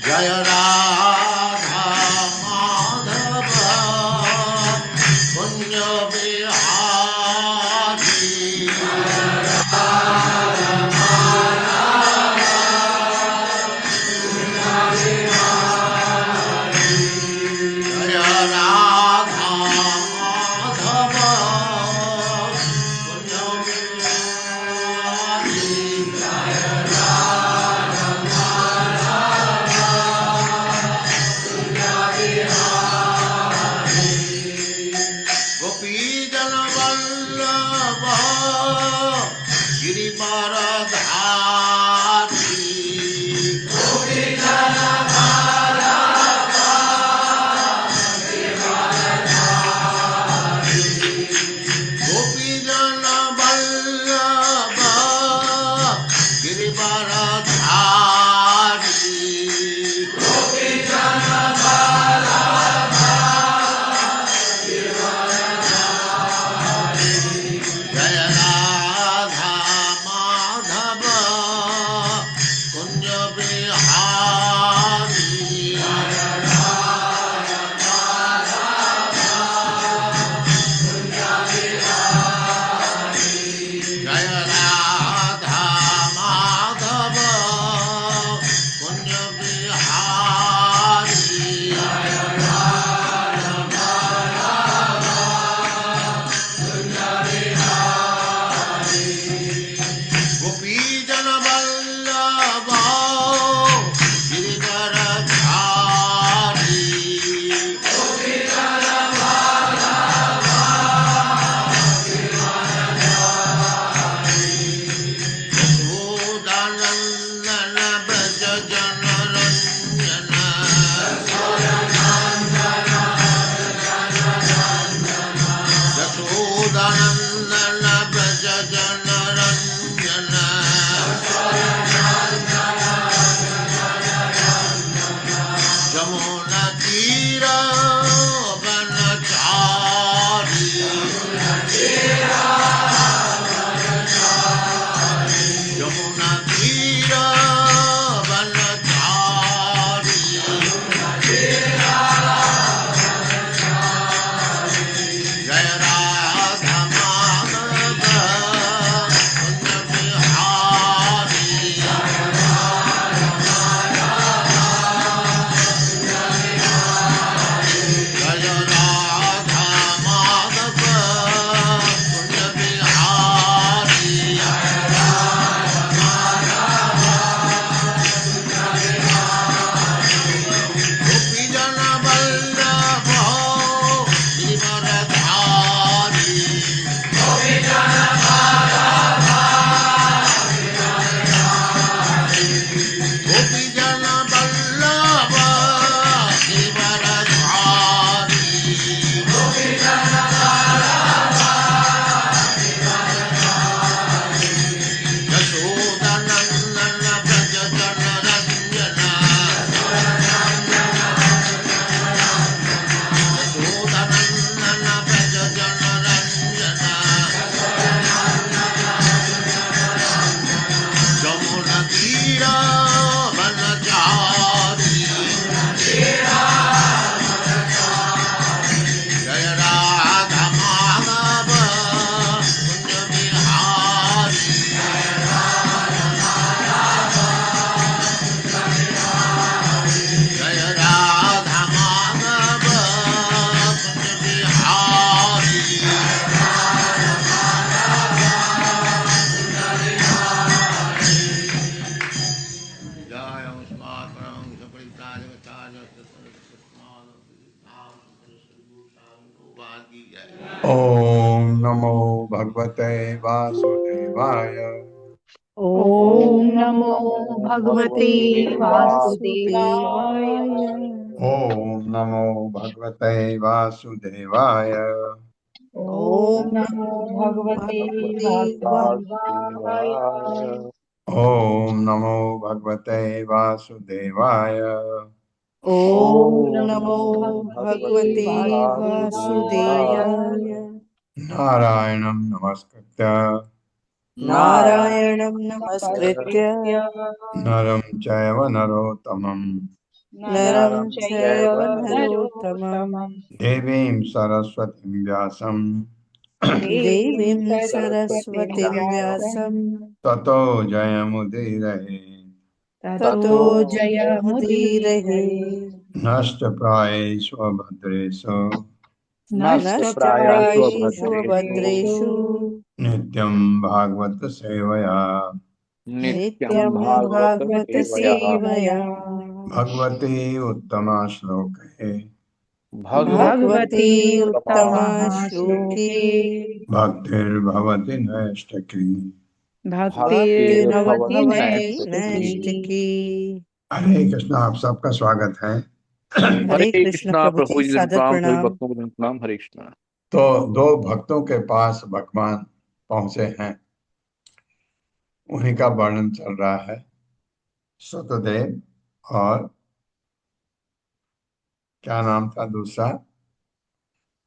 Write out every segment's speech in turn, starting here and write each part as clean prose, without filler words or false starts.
जय राधा माधव कुंज बिहारी। जय राधा माधव कुंज बिहारी। गोपीजन वल्लभ गिरिवरधारी। गोपीजन वल्लभ गिरिवरधारी। जय राधा माधव कुंज बिहारी। जय राधा माधव कुंज बिहारी। गोपीजन वल्लभ गिरिवरधारी। यशोदानंदन व्रज जनरंजन। यशोदानंदन व्रज जनरंजन। जमुना तीर वनचारी। यमुना तीर वनचारी। जय राधा माधव कुंज बिहारी। जय राधा माधव कुंज बिहारी। गोपीजन वल्लभ गिरिवरधारी। गोपीजन वल्लभ गिरिवरधारी। यशोदानंदन व्रज जनरंजन। यशोदानंदन व्रज जनरंजन। जमुना तीर वनचारी। जय राधा माधव कुंज बिहारी। जय राधा माधव कुंज बिहारी। जय उस्माकरं सपरिताय वचार्य की जय। ओम नमो भगवते वासुदेवाय। ओम नमो भगवते वासुदेवाय। ओम नमो भगवते वासुदेवाय। ओम नमो भगवते वासुदेवाय। ओम नमो भगवते वासुदेवाय। ओम नमो भगवते वासुदेवाय। नारायणं नमस्कृत्य नारायणं नमस्कृत्य नरं चैव नरोत्तमं नरं चैव नरोत्तमं देवीं सरस्वतीं व्यासं देवीं सरस्वतीं व्यासं ततो जयमुदीरये। ततो जयमुदीरये। नष्टप्रायेषु भद्रेषु नष्टप्रायेषु भद्रेषु नित्यं भागवत सेवया नित्यं भागवत सेवया। भगवती उत्तमा श्लोके भगवती उत्तमा श्लोके भक्तिर्भवति नैष्ठिकी। भक्तिर्भवति नैष्ठिकी। हरे कृष्ण। आप सबका स्वागत है। हरे कृष्ण प्रभु जी, सादर सभी प्रणाम। भक्तों को प्रणाम। हरे कृष्ण। तो दो भक्तों के पास भगवान पहुंचे हैं, उन्हीं का वर्णन चल रहा है। सतदेव और क्या नाम था दूसरा,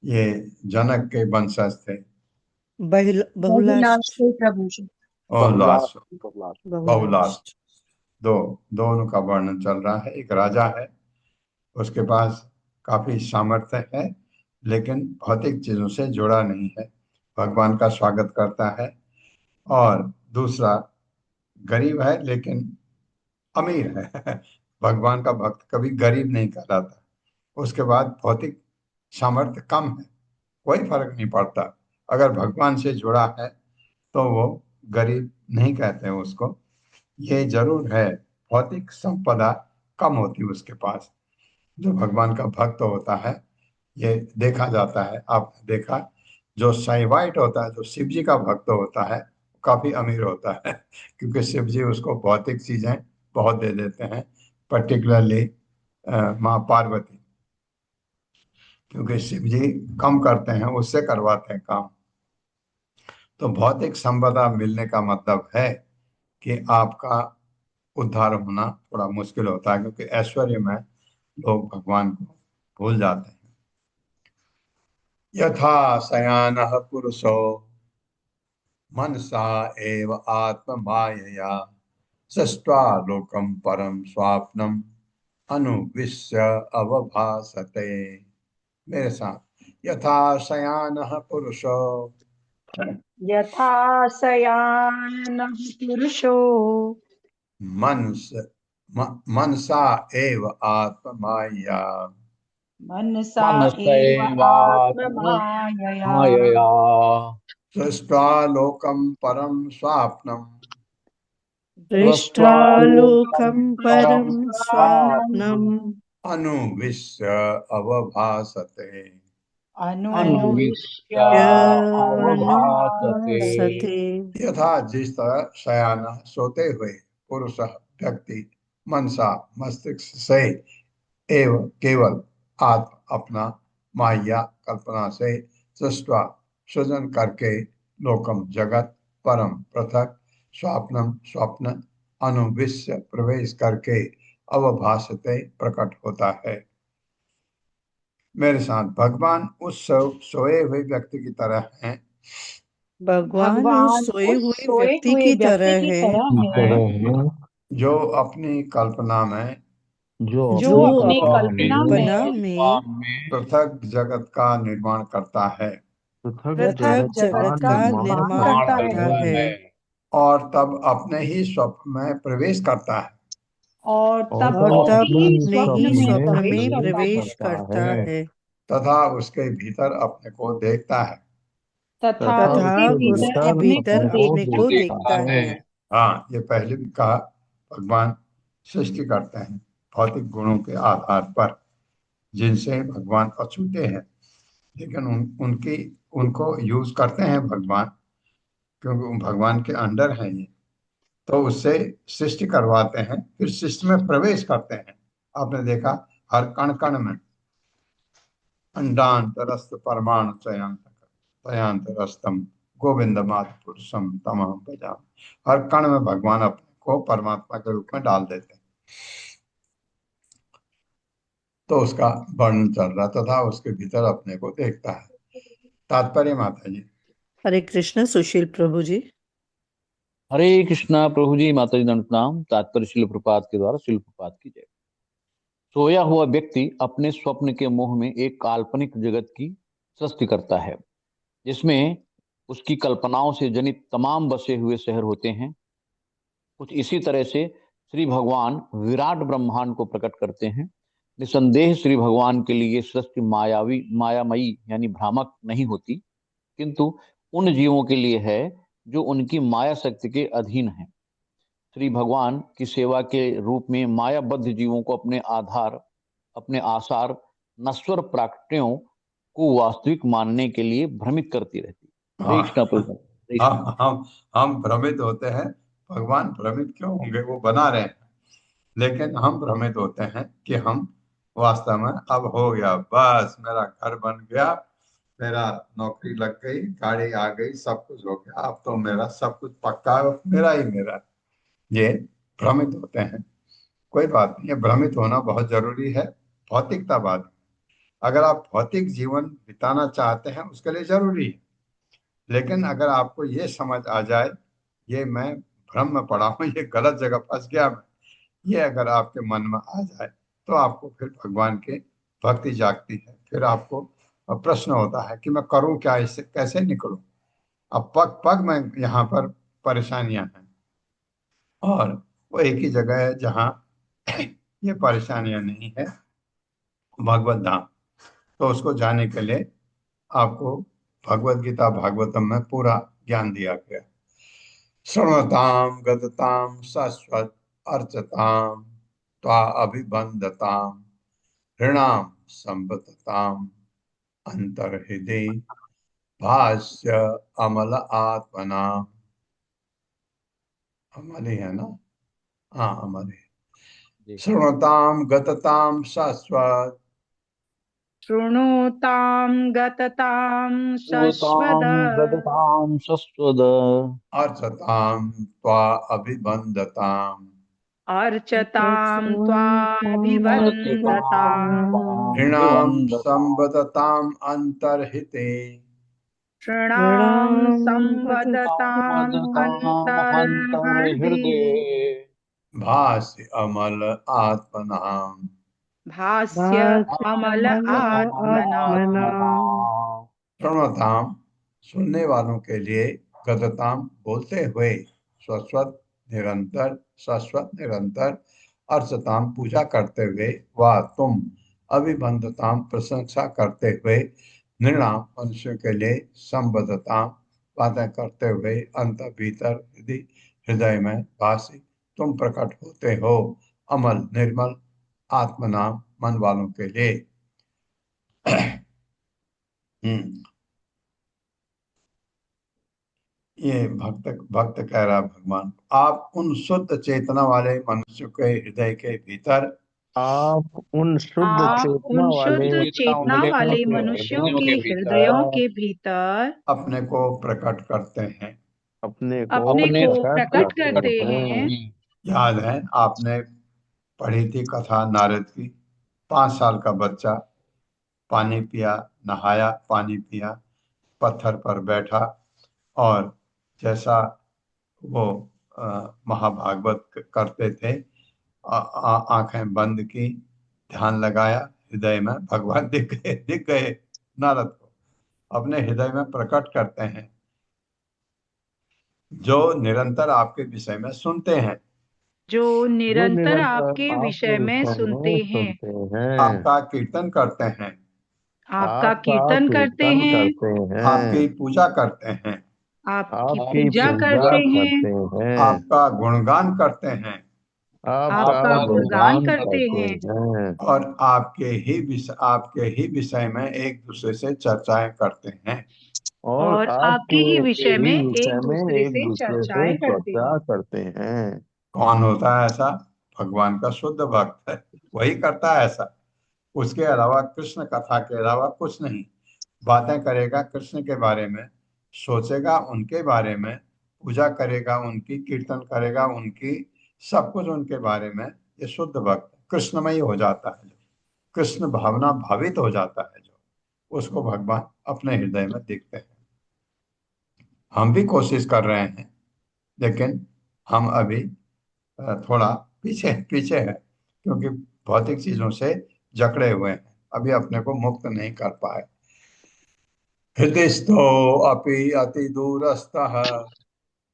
ये जनक के वंशज थे। बहुलाश प्रभु जी। और लाश बहुलाश। बहुलाश, दोनों का वर्णन चल रहा है। एक राजा है, उसके पास काफी सामर्थ्य है, लेकिन भौतिक चीजों से जुड़ा नहीं है, भगवान का स्वागत करता है। और दूसरा गरीब है लेकिन अमीर है भगवान का भक्त कभी गरीब नहीं कहलाता। उसके बाद भौतिक सामर्थ्य कम है, कोई फर्क नहीं पड़ता। अगर भगवान से जुड़ा है तो वो गरीब नहीं कहते हैं उसको। ये जरूर है, भौतिक संपदा कम होती है उसके पास। जो भगवान का भक्त होता है, ये देखा जाता है, आपने देखा, जो साइवाइट होता है, जो शिव जी का भक्त होता है, काफी अमीर होता है क्योंकि शिव जी उसको भौतिक चीजें बहुत दे देते हैं, पर्टिकुलरली माँ पार्वती, क्योंकि शिव जी कम करते हैं, उससे करवाते हैं काम। तो भौतिक संपदा मिलने का मतलब है कि आपका उद्धार होना थोड़ा मुश्किल होता है, क्योंकि ऐश्वर्य में लोग भगवान को भूल जाते हैं। यथा शयानः पुरुषो मनसा एव आत्ममायया सृष्ट्वा लोकं परम स्वाप्नम अनुविश्य अवभासते। मेरे साथ, यथा शयानः पुरुषो यथा शयानः पुरुषो मनस मनसा एव आत्ममायया मनसा एव मनसैवात्म आत्ममायया मायया सृष्ट्वा लोकं परम स्वाप्नम दृष्ट्वा लोकं परं स्वाप्नम् अनुविश्य अवभासते। अनुविश्य अवभासते। सते। यथा जिस तरह शयान सोते हुए पुरुष व्यक्ति मनसा मस्तिष्क से एव केवल आत्म अपना माया कल्पना से सृष्टवा सृजन करके लोकम जगत परम पृथक स्वप्नम स्वप्न अनुविश्य प्रवेश करके अवभासते प्रकट होता है। मेरे साथ, भगवान उस सोए हुए व्यक्ति की तरह हैं, भगवान उस सोए हुए व्यक्ति की तरह है है जो अपनी कल्पना में जो जो अपनी अपनी कल्पना कल्पना में में पृथक जगत का निर्माण करता है पृथक जगत का निर्माण करता है और तब अपने ही स्वप्न में प्रवेश करता है। और तब और तब अपने अपने ही स्वप्न में प्रवेश प्रवेश करता है तथा उसके भीतर अपने को देखता है। तथा तथा उसके उसके भीतर अपने को देखता है। हाँ, ये पहले भी कहा, भगवान सृष्टि करते हैं भौतिक गुणों के आधार पर, जिनसे भगवान अछूते हैं, लेकिन उनको यूज करते हैं भगवान, क्योंकि वो भगवान के अंडर हैं ये, तो उससे सृष्टि करवाते हैं, फिर सृष्टि में प्रवेश करते हैं। आपने देखा, हर कण कण में अंडांतरस्थ परमाणु तयांतरस्तम गोविंद मात पुरुषम तमहम भजामि। हर कण में भगवान अपने को परमात्मा के रूप में डाल देते हैं। तो उसका वर्णन चल रहा तथा उसके भीतर अपने को देखता है। तात्पर्य माता जी। हरे कृष्ण। सुशील प्रभु जी। हरे कृष्णा प्रभु जी, माता जी दंड प्रणाम। तात्पर्य शिल प्रपात के द्वारा शिल प्रपात की जय। सोया हुआ व्यक्ति अपने स्वप्न के मोह में एक काल्पनिक जगत की सृष्टि करता है, जिसमें उसकी कल्पनाओं से जनित तमाम बसे हुए शहर होते हैं। कुछ इसी तरह से श्री भगवान विराट ब्रह्मांड को प्रकट करते हैं। निसंदेह श्री भगवान के लिए सृष्टि मायामयी यानी भ्रामक नहीं होती, किंतु उन जीवों के लिए है जो उनकी माया शक्ति के अधीन है। श्री भगवान की सेवा के रूप में मायाबद्ध जीवों को अपने आसार नश्वर प्राकृतियों को वास्तविक मानने के लिए भ्रमित करती रहती। हरे कृष्णा हाँ, प्रभु, हरे कृष्णा। हम भ्रमित होते हैं। भगवान भ्रमित क्यों होंगे, वो बना रहे हैं। लेकिन हम भ्रमित होते हैं कि हम वास्तव में अब हो गया, बस मेरा घर बन गया, मेरा नौकरी लग गई, गाड़ी आ गई, सब कुछ हो गया, अब तो मेरा सब कुछ पक्का है, मेरा ही मेरा है। ये भ्रमित होते हैं। कोई बात नहीं, ये भ्रमित होना बहुत जरूरी है, भौतिकतावाद। अगर आप भौतिक जीवन बिताना चाहते हैं उसके लिए जरूरी है। लेकिन अगर आपको ये समझ आ जाए ये मैं भ्रम में पड़ा हूँ, ये गलत जगह फंस गया मैं, ये अगर आपके मन में आ जाए तो आपको फिर भगवान के भक्ति जागती है। फिर आपको प्रश्न होता है कि मैं करूं क्या, इससे कैसे निकलूं। अब पग पग में यहाँ पर परेशानियां हैं, और वो एक ही जगह है जहाँ ये परेशानियां नहीं है, भगवत धाम। तो उसको जाने के लिए आपको भगवत गीता भागवतम में पूरा ज्ञान दिया गया। शृणुताम गदताम शाश्वत अर्चताम त्वा अभिबंधताम ऋणाम संबतताम अंतर्हृदय भाष्य अमल आत्मना। अमल ही है ना? हाँ, अमल ही। जी। शृणुताम गतताम शाश्वत शृणुतां गततां शश्वद श्रूताम गदताम शस्वद अर्चताम त्वा अभिबंधताम अर्चतां अर्चिताम त्वाभिवन्दताम् त्वां ऋणाम विवन्दताम् संबतताम अंतर्हिते तृणां संवदताम् संवदताम् अन्तर्हृदि अन्तर्हृदये भाष्य अमल आत्मनाम। भास्य अमल आत्मना। आत्मना। प्रणताम सुनने वालों के लिए, गतताम बोलते हुए, शाश्वत निरंतर, शाश्वत निरंतर, अर्चताम पूजा करते हुए, वाह तुम, अभिबंधताम प्रशंसा करते हुए, निर्णाम मनुष्यों के लिए, संबद्धताम बातें करते हुए, अंत भीतर यदि हृदय में भाषी तुम प्रकट होते हो, अमल निर्मल, आत्मनाम मन वालों के लिए। हम्म ये भक्त भक्त कह रहा भगवान, आप उन शुद्ध चेतना वाले मनुष्य के हृदय के भीतर आप उन शुद्ध आप चेतना उन वाले शुद्ध चेतना वाले मनुष्यों के मनुष्यों हृदयों के के हृदयों भीतर के भीतर अपने को प्रकट करते हैं। अपने को अपने अपने को प्रकट प्रकट करते करते हैं। हैं। याद है आपने पढ़ी थी कथा नारद की, 5 साल का बच्चा पानी पिया, नहाया, पानी पिया, पत्थर पर बैठा, और जैसा वो महाभागवत करते थे, आंखें बंद की, ध्यान लगाया, हृदय में भगवान दिख गए नारद को, अपने हृदय में प्रकट करते हैं, जो निरंतर आपके विषय में सुनते हैं, जो जो निरंतर निरंतर आपके आपके विषय में विषय सुनते में हैं, सुनते हैं, आपका कीर्तन करते हैं, आपका आपका कीर्तन करते कीर्तन हैं, करते आपकी हैं, पूजा करते हैं, आपकी आपकी पूजा पूजा करते हैं, करते हैं, आपका गुणगान करते हैं, आपका आपका गुणगान गुणगान करते करते हैं, हैं, और आपके ही विषय में एक दूसरे से चर्चाएं करते हैं। और और आपके आपके ही विषय ही में विषय एक में दूसरे एक से दूसरे से चर्चाएं करते चर्चा हैं। करते हैं। कौन होता है ऐसा? भगवान का शुद्ध भक्त है, वही करता है ऐसा। उसके अलावा, कृष्ण कथा के अलावा कुछ नहीं। बातें करेगा कृष्ण के बारे में, सोचेगा उनके बारे में, पूजा करेगा उनकी, कीर्तन करेगा उनकी, सब कुछ उनके बारे में। ये शुद्ध भक्त कृष्णमयी हो जाता है, जो कृष्ण भावना भावित हो जाता है, जो उसको भगवान अपने हृदय में देखते हैं। हम भी कोशिश कर रहे हैं, लेकिन हम अभी थोड़ा पीछे पीछे है, क्योंकि भौतिक चीजों से जकड़े हुए हैं, अभी अपने को मुक्त नहीं कर पाए। हृदिस्थो अपि अति दूरस्थः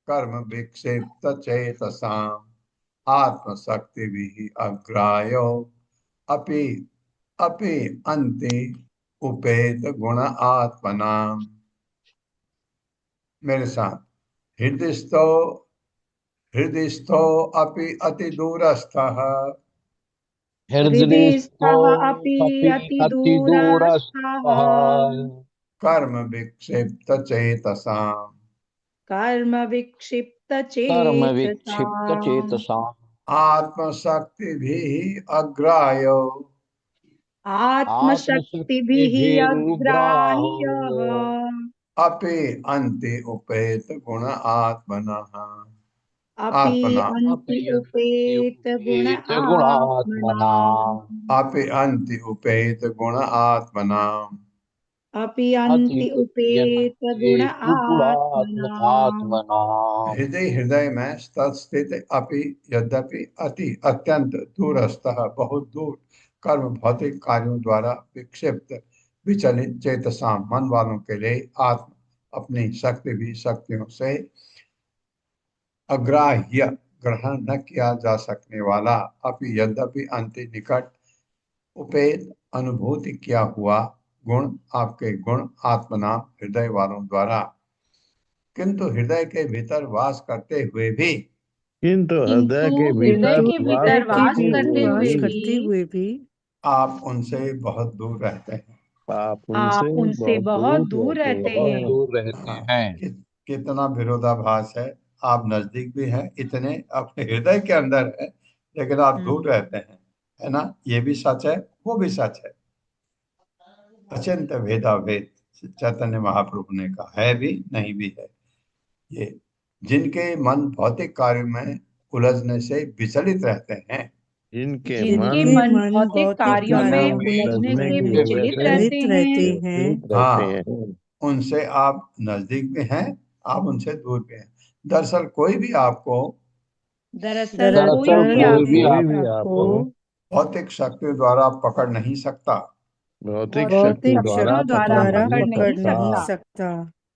कर्म विक्षिप्त चेतसाम आत्मशक्ति भी अग्रायो अपि अपि अन्ति उपेत गुण आत्मनाम। मेरे साथ, हृदयस्थो हृदयस्थो अपि अति दूरस्थः हृदयस्थो हृदिस्थः अपि अपि अति अति दूरस्थः दूरस्थः कर्म विक्षिप्त चेतसाम कर्म विक्षिप्त कर्म विक्षिप्त चेतसाम् चेतसाम् आत्मशक्ति भी अग्रायो आत्मशक्तिभिः अग्राह्यः आत्मशक्तिभिरुग्राहो अपि अन्ति उपेत गुण आत्मनः अपि आत्मना अन्ति अपयन्ति उपेत गुण उपेत आत्मना गुणात्मना अपि अन्ति उपेत गुण आत्मना। अपि अति अन्ति उपेत गुण उपेतु आत्मना गुणात्मना। हृदय हृदय में तत्स्थित अपि यद्यपि अति अत्यंत दूरस्थः बहुत दूर कर्म भौतिक कार्यों द्वारा विक्षिप्त विचलित चेतसा मन वालों के लिए आत्म अपनी शक्ति भी शक्तियों से अग्राह्य ग्रहण न किया जा सकने वाला अपि यद्यपि अंति निकट उपेत अनुभूति किया हुआ गुण आपके गुण आत्मनाम हृदय वालों द्वारा, किंतु हृदय के भीतर वास करते हुए भी किंतु हृदय किंतु के हृदय भीतर के वास भीतर के वास करते भी करते हुए हुए वास भी करते भी हुए भी आप उनसे बहुत दूर रहते हैं। आप आप उनसे उनसे बहुत बहुत दूर दूर रहते रहते बहुत हैं। हैं। दूर रहते हाँ, हैं। कितना विरोधाभास है। आप नजदीक भी हैं, इतने अपने हृदय के अंदर है, लेकिन आप दूर रहते हैं, है ना। ये भी सच है, वो भी सच है। अचिंत भेदा भेद चैतन्य महाप्रभु ने कहा है भी नहीं भी है। ये जिनके मन भौतिक कार्य में उलझने से विचलित रहते हैं, जिनके जिनके मन जिनके मन मन भौतिक भौतिक कार्यों कार्यों में कार्यों में में उलझने उलझने से की उनसे वजह विचलित से रहते विचलित रहते हैं, हैं, विचलित रहते हाँ, हैं, उनसे आप नजदीक भी हैं, आप उनसे दूर भी हैं। दरअसल कोई भी आपको दरअसल कोई दरअसल भी दरअसल कोई भी आपको कोई भी आपको आपको भौतिक शक्तियों द्वारा पकड़ नहीं सकता, भौतिक भौतिक शक्ति भौतिक द्वारा शक्तियों शक्ति द्वारा पकड़ द्वारा नहीं पकड़ पकड़ नहीं सकता, नहीं सकता, सकता,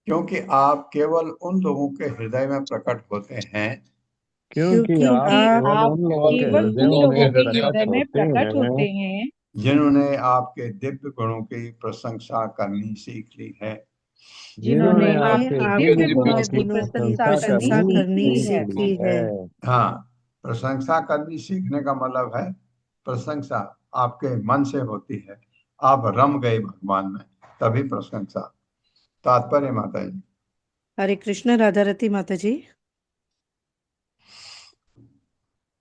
क्योंकि आप केवल उन लोगों के हृदय में प्रकट होते हैं क्योंकि क्योंकि आप क्योंकि आप केवल आप उन लोगों के केवल उन उन हृदयों लोगों के लोगों में के हृदय हृदय प्रकट में होते प्रकट हैं होते हैं जिन्होंने आपके दिव्य गुणों की प्रशंसा करनी सीख ली है। जिन्होंने जिन्होंने जिन्होंने आपके आपके आपके दिव्य दिव्य गुणों गुणों दिव्य की की गुणों की प्रशंसा प्रशंसा करनी प्रशंसा करनी सीख करनी ली है। सीख ली सीखी है। है। हाँ, प्रशंसा करनी सीखने का मतलब है प्रशंसा आपके मन से होती है। आप रम गए भगवान में, तभी प्रशंसा। तात्पर्य माता जी। हरे कृष्ण राधा रती माता जी।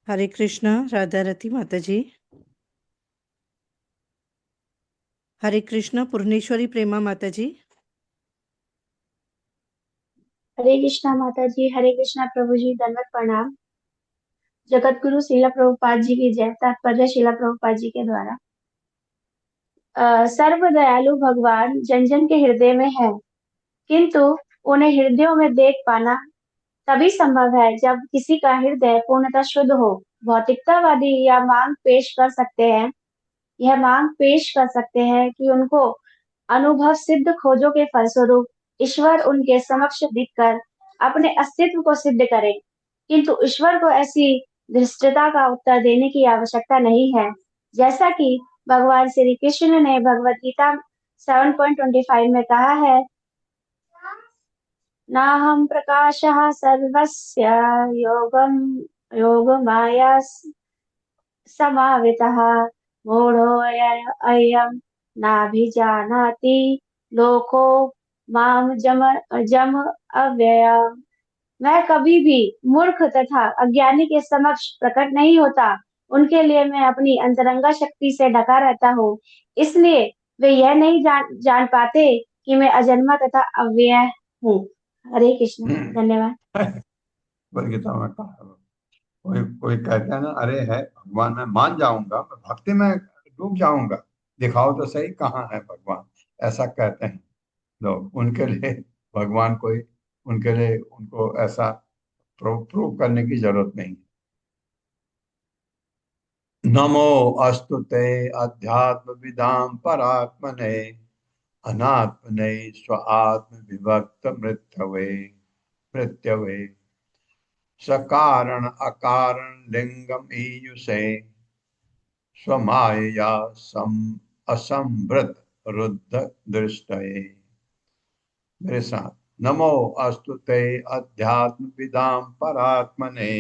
हरे कृष्ण राधा रती माता जी। हरे कृष्ण पूर्णेश्वरी प्रेमा माता जी। हरे कृष्णा माता जी। हरे कृष्णा प्रभु जी। दंडवत प्रणाम। जगत गुरु श्रीला प्रभुपाद जी की जय। तात्पर्य श्रीला प्रभुपाद जी के द्वारा। सर्व दयालु भगवान जन जन के हृदय में है, किंतु उन्हें हृदयों में देख पाना तभी संभव है जब किसी का हृदय पूर्णतः शुद्ध हो। भौतिकतावादी यह मांग पेश कर सकते हैं कि उनको अनुभव सिद्ध खोजों के फलस्वरूप ईश्वर उनके समक्ष दिखकर अपने अस्तित्व को सिद्ध करे, किंतु ईश्वर को ऐसी धृष्टता का उत्तर देने की आवश्यकता नहीं है। जैसा कि भगवान श्री कृष्ण ने भगवत गीता 7.25 में कहा है, नाहं प्रकाशः सर्वस्य योगमाया समावितः मूढ़ोऽयं नाभिजानाति लोको माम जम अव्यया। मैं कभी भी मूर्ख तथा अज्ञानी के समक्ष प्रकट नहीं होता। उनके लिए मैं अपनी अंतरंगा शक्ति से ढका रहता हूँ, इसलिए वे यह नहीं जान पाते कि मैं अजन्मा तथा अव्यय हूँ। हरे कृष्ण। धन्यवाद। गीता में कहा है। कोई कोई कहते हैं ना, अरे है भगवान, मैं मान जाऊंगा, मैं भक्ति में डूब जाऊंगा, दिखाओ तो सही कहाँ है भगवान। ऐसा कहते हैं लोग। उनके लिए भगवान कोई, उनके लिए उनको ऐसा प्रूव करने की जरूरत नहीं। नमो अस्तुते अध्यात्मविदां परात्मने अनात्मने स्वात्म विभक्त मृत्यवे सकारण अकारण लिंगम ईयुषे स्वमायया असंवृत रुद्ध दृष्टये। मेरे साथ, नमो अस्तुते अध्यात्मविदां परात्मने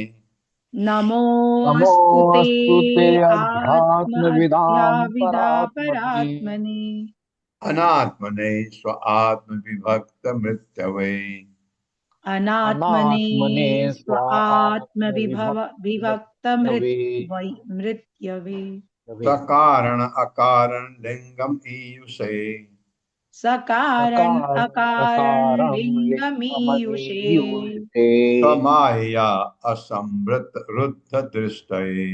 नमो नमो अस्तुते अस्तुते आत्म अध्यात्मविदां अध्याविदा परात्मने परात्मने अनात्मने स्वात्म विभक्त मृत्यवे अनात्मने अनात्मने स्व आत्म स्वात्मविभक्त विभक्त मृत्यवे मृत्यवे सकारण अकारण लिंगम ईयुषे सकारण अकारण सकारं लिंगमीयुषे लिङ्गमनीयुषे स्वमायया असंवृत रुद्ध दृष्टये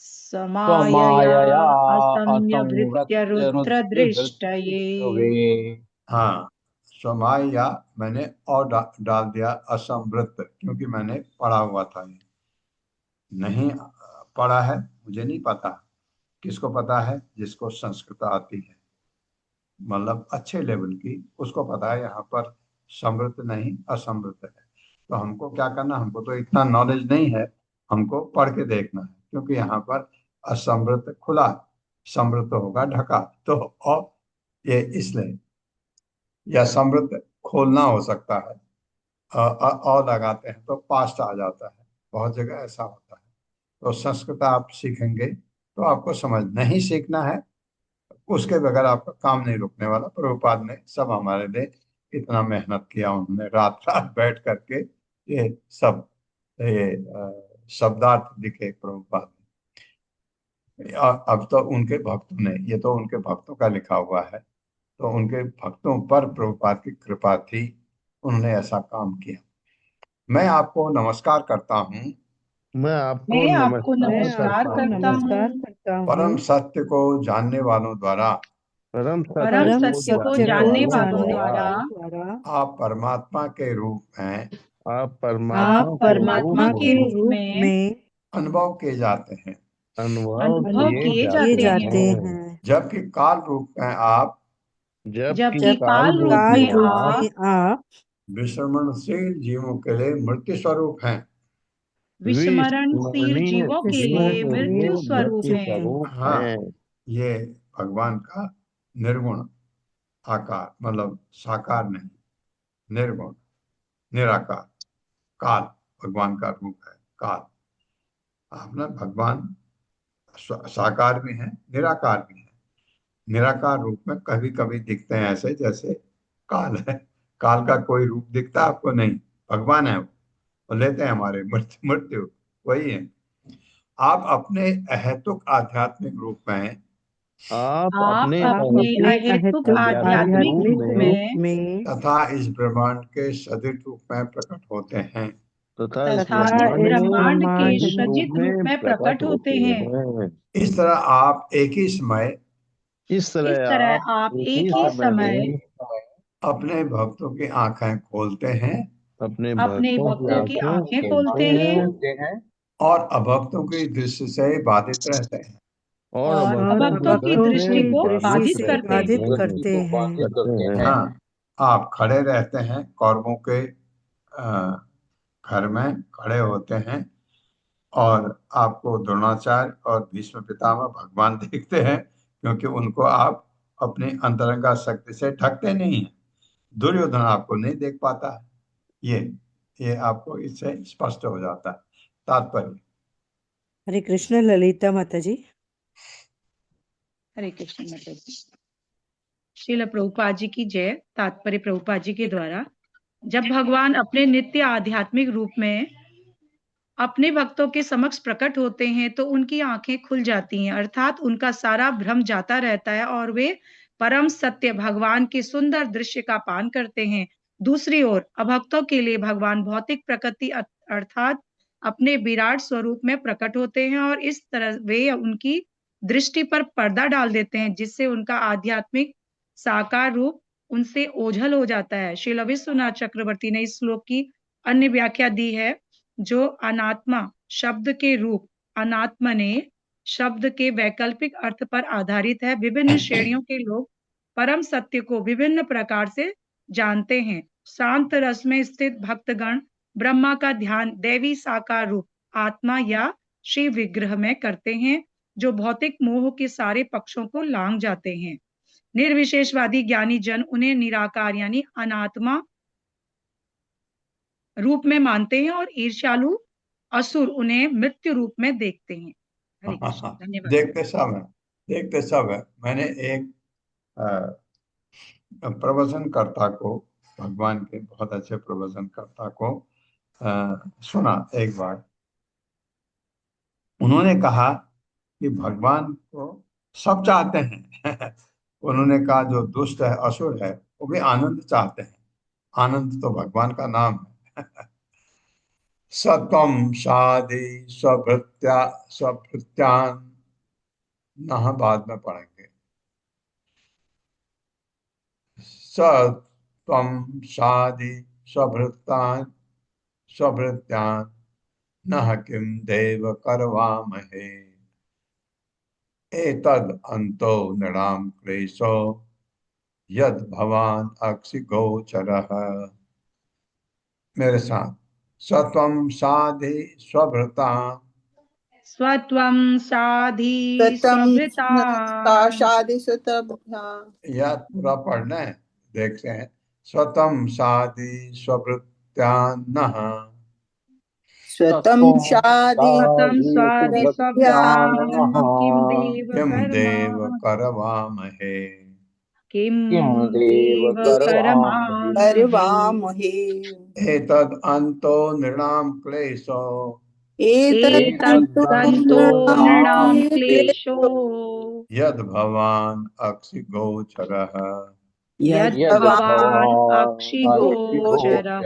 समायया स्वमायया असंयवृत्य असंवृत्य रुद्र दृष्टये। रुद्रदृष्टवे। हाँ, स्वमाया मैंने और डाल दिया असंवृत, क्योंकि मैंने पढ़ा हुआ था। ये नहीं पढ़ा है, मुझे नहीं पता। किसको पता है? जिसको संस्कृत आती है, मतलब अच्छे लेवल की, उसको पता है यहाँ पर समृत नहीं असमृत है। तो हमको क्या करना, हमको तो इतना नॉलेज नहीं है, हमको पढ़ के देखना है, क्योंकि यहाँ पर असमृत खुला, समृत होगा ढका। तो और ये इसलिए, या समृत खोलना हो सकता है, और लगाते हैं तो पास्ट आ जाता है, बहुत जगह ऐसा होता है। तो संस्कृत आप सीखेंगे तो आपको समझ, नहीं सीखना है उसके बगैर आपका काम नहीं रुकने वाला। प्रभुपाद ने सब हमारे लिए इतना मेहनत किया, उन्होंने रात रात बैठ करके ये सब ये शब्दार्थ लिखे प्रभुपाद ने। अब तो उनके भक्तों ने, ये तो उनके भक्तों का लिखा हुआ है, तो उनके भक्तों पर प्रभुपाद की कृपा थी, उन्होंने ऐसा काम किया। मैं आपको नमस्कार करता हूँ, मैं आपको मैं आपको नमस्कार मैं नमस्कार आपको करता नमस्कार हूँ। करता परम हूँ। सत्य को जानने वालों द्वारा, परम परम परम सत्य को सत्य को जानने वालों जानने द्वारा वालों द्वारा आप परमात्मा के रूप में आप आप परमात्मा के रूप परमात्मा के में रूप में अनुभव किए जाते हैं, अनुभव अनुभव किए किए किए जाते जाते जाते हैं, हैं, हैं, जबकि काल रूप में आप जबकि जबकि जबकि काल काल रूप रूप काल में में रूप आप आप में आप विश्रमणशील जीवों के लिए मृत्यु स्वरूप हैं। विस्मरणशील विस्मरणीय जीवों के जीवों लिए के विस्मरणशील लिए मृत्यु जीवों स्वरूप के मृत्यु हैं। लिए स्वरूप हाँ, है। ये भगवान का निर्गुण आकार, मतलब साकार नहीं, निर्गुण निराकार काल भगवान का रूप है। काल आपने भगवान साकार भी है, निराकार भी है। निराकार रूप में कभी कभी दिखते हैं ऐसे जैसे काल है। काल का कोई रूप दिखता है आपको? नहीं, भगवान है वो लेते हैं हमारे मृत्यु मृत्यु वही है। आप अपने अहेतुक आध्यात्मिक रूप में आप आप अपने आप अपने अपने अहेतुक अहेतुक आध्यात्मिक आध्यात्मिक रूप आध्यात्मिक रूप में रूप में में तथा इस ब्रह्मांड के सदित रूप में प्रकट होते हैं। तथा इस तथा तथा इस ब्रह्मांड इस में ब्रह्मांड के ब्रह्मांड सदित में रूप सजित रूप में में प्रकट प्रकट होते होते हैं। हैं। इस तरह आप एक ही समय इस इस तरह आप तरह आप एक ही एक ही समय समय में अपने भक्तों की आंखें खोलते हैं अपने अपने भक्तों की भक्तों की आंखें आंखें खोलते खोलते हैं हैं और अभक्तों की दृष्टि से बाधित रहते हैं। और और और भक्तों की अभक्तों की अभक्तों दृष्टि दृष्टि की से को दृष्टि बाधित बाधित से करते रहते बाधित हैं। करते हैं। हैं। हाँ, आप खड़े रहते हैं, कौरवों के घर में खड़े होते हैं, और आपको द्रोणाचार्य और भीष्म पितामह भगवान देखते हैं, क्योंकि उनको आप अपनी अंतरंगा शक्ति से ढकते नहीं हैं। दुर्योधन आपको नहीं देख पाता है। ये आपको इससे स्पष्ट हो जाता है। तात्पर्य, हरे कृष्ण ललिता माता जी। हरे कृष्ण माता जी। श्रील प्रभुपाद जी की जय। तात्पर्य प्रभुपाद जी के द्वारा, जब भगवान अपने नित्य आध्यात्मिक रूप में अपने भक्तों के समक्ष प्रकट होते हैं तो उनकी आंखें खुल जाती हैं, अर्थात उनका सारा भ्रम जाता रहता है और वे परम सत्य भगवान के सुंदर दृश्य का पान करते हैं। दूसरी ओर अभक्तों के लिए भगवान भौतिक प्रकृति अर्थात अपने विराट स्वरूप में प्रकट होते हैं और इस तरह वे उनकी दृष्टि पर पर्दा डाल देते हैं, जिससे उनका आध्यात्मिक साकार रूप उनसे ओझल हो जाता है। श्रील विश्वनाथ चक्रवर्ती ने इस श्लोक की अन्य व्याख्या दी है, जो अनात्मा शब्द के रूप अनात्मने शब्द के वैकल्पिक अर्थ पर आधारित है। विभिन्न श्रेणियों के लोग परम सत्य को विभिन्न प्रकार से जानते हैं। शांत रस में स्थित भक्तगण ब्रह्मा का ध्यान दैवी साकार रूप आत्मा या शिव विग्रह में करते हैं, जो भौतिक मोह के सारे पक्षों को लांघ जाते हैं। निर्विशेषवादी ज्ञानी जन उन्हें निराकार यानी अनात्मा रूप में मानते हैं और ईर्ष्यालु असुर उन्हें मृत्यु रूप में देखते हैं। हरे कृष्ण, धन्यवाद। देखते सब है। मैंने एक प्रवचनकर्ता को, भगवान के बहुत अच्छे प्रवचनकर्ता को सुना एक बार। उन्होंने कहा कि भगवान को सब चाहते हैं। उन्होंने कहा जो दुष्ट है, असुर है, वो भी आनंद चाहते हैं। आनंद तो भगवान का नाम है। सत्वम शादी स्वभृत्यान न, बाद में पढ़ेंगे। सत्वम शादी स्वभृत्यान न किम देव करवामहे एतद अंतो नृणाम क्लेशो यद भवान अक्षि गोचरः। मेरे साथ, सत्वम साधि स्वभृता स्वत्वं साधि सतम स्वभृता शादी सुतभ। यह पूरा पढ़ना है, देखते हैं। स्वतम साधि स्वभृत्यान्नः स्वतम शादी स्वतं स्वादि स्वभृतां किम देव कर्म करवामहे किं देव देव करमामहे करवामहे एतद अंतो नृणाम क्लेशो एतत्तन्तो नृणां क्लेशो यद भवान अक्षि गोचरः यद् भवान् अक्षिगोचरः।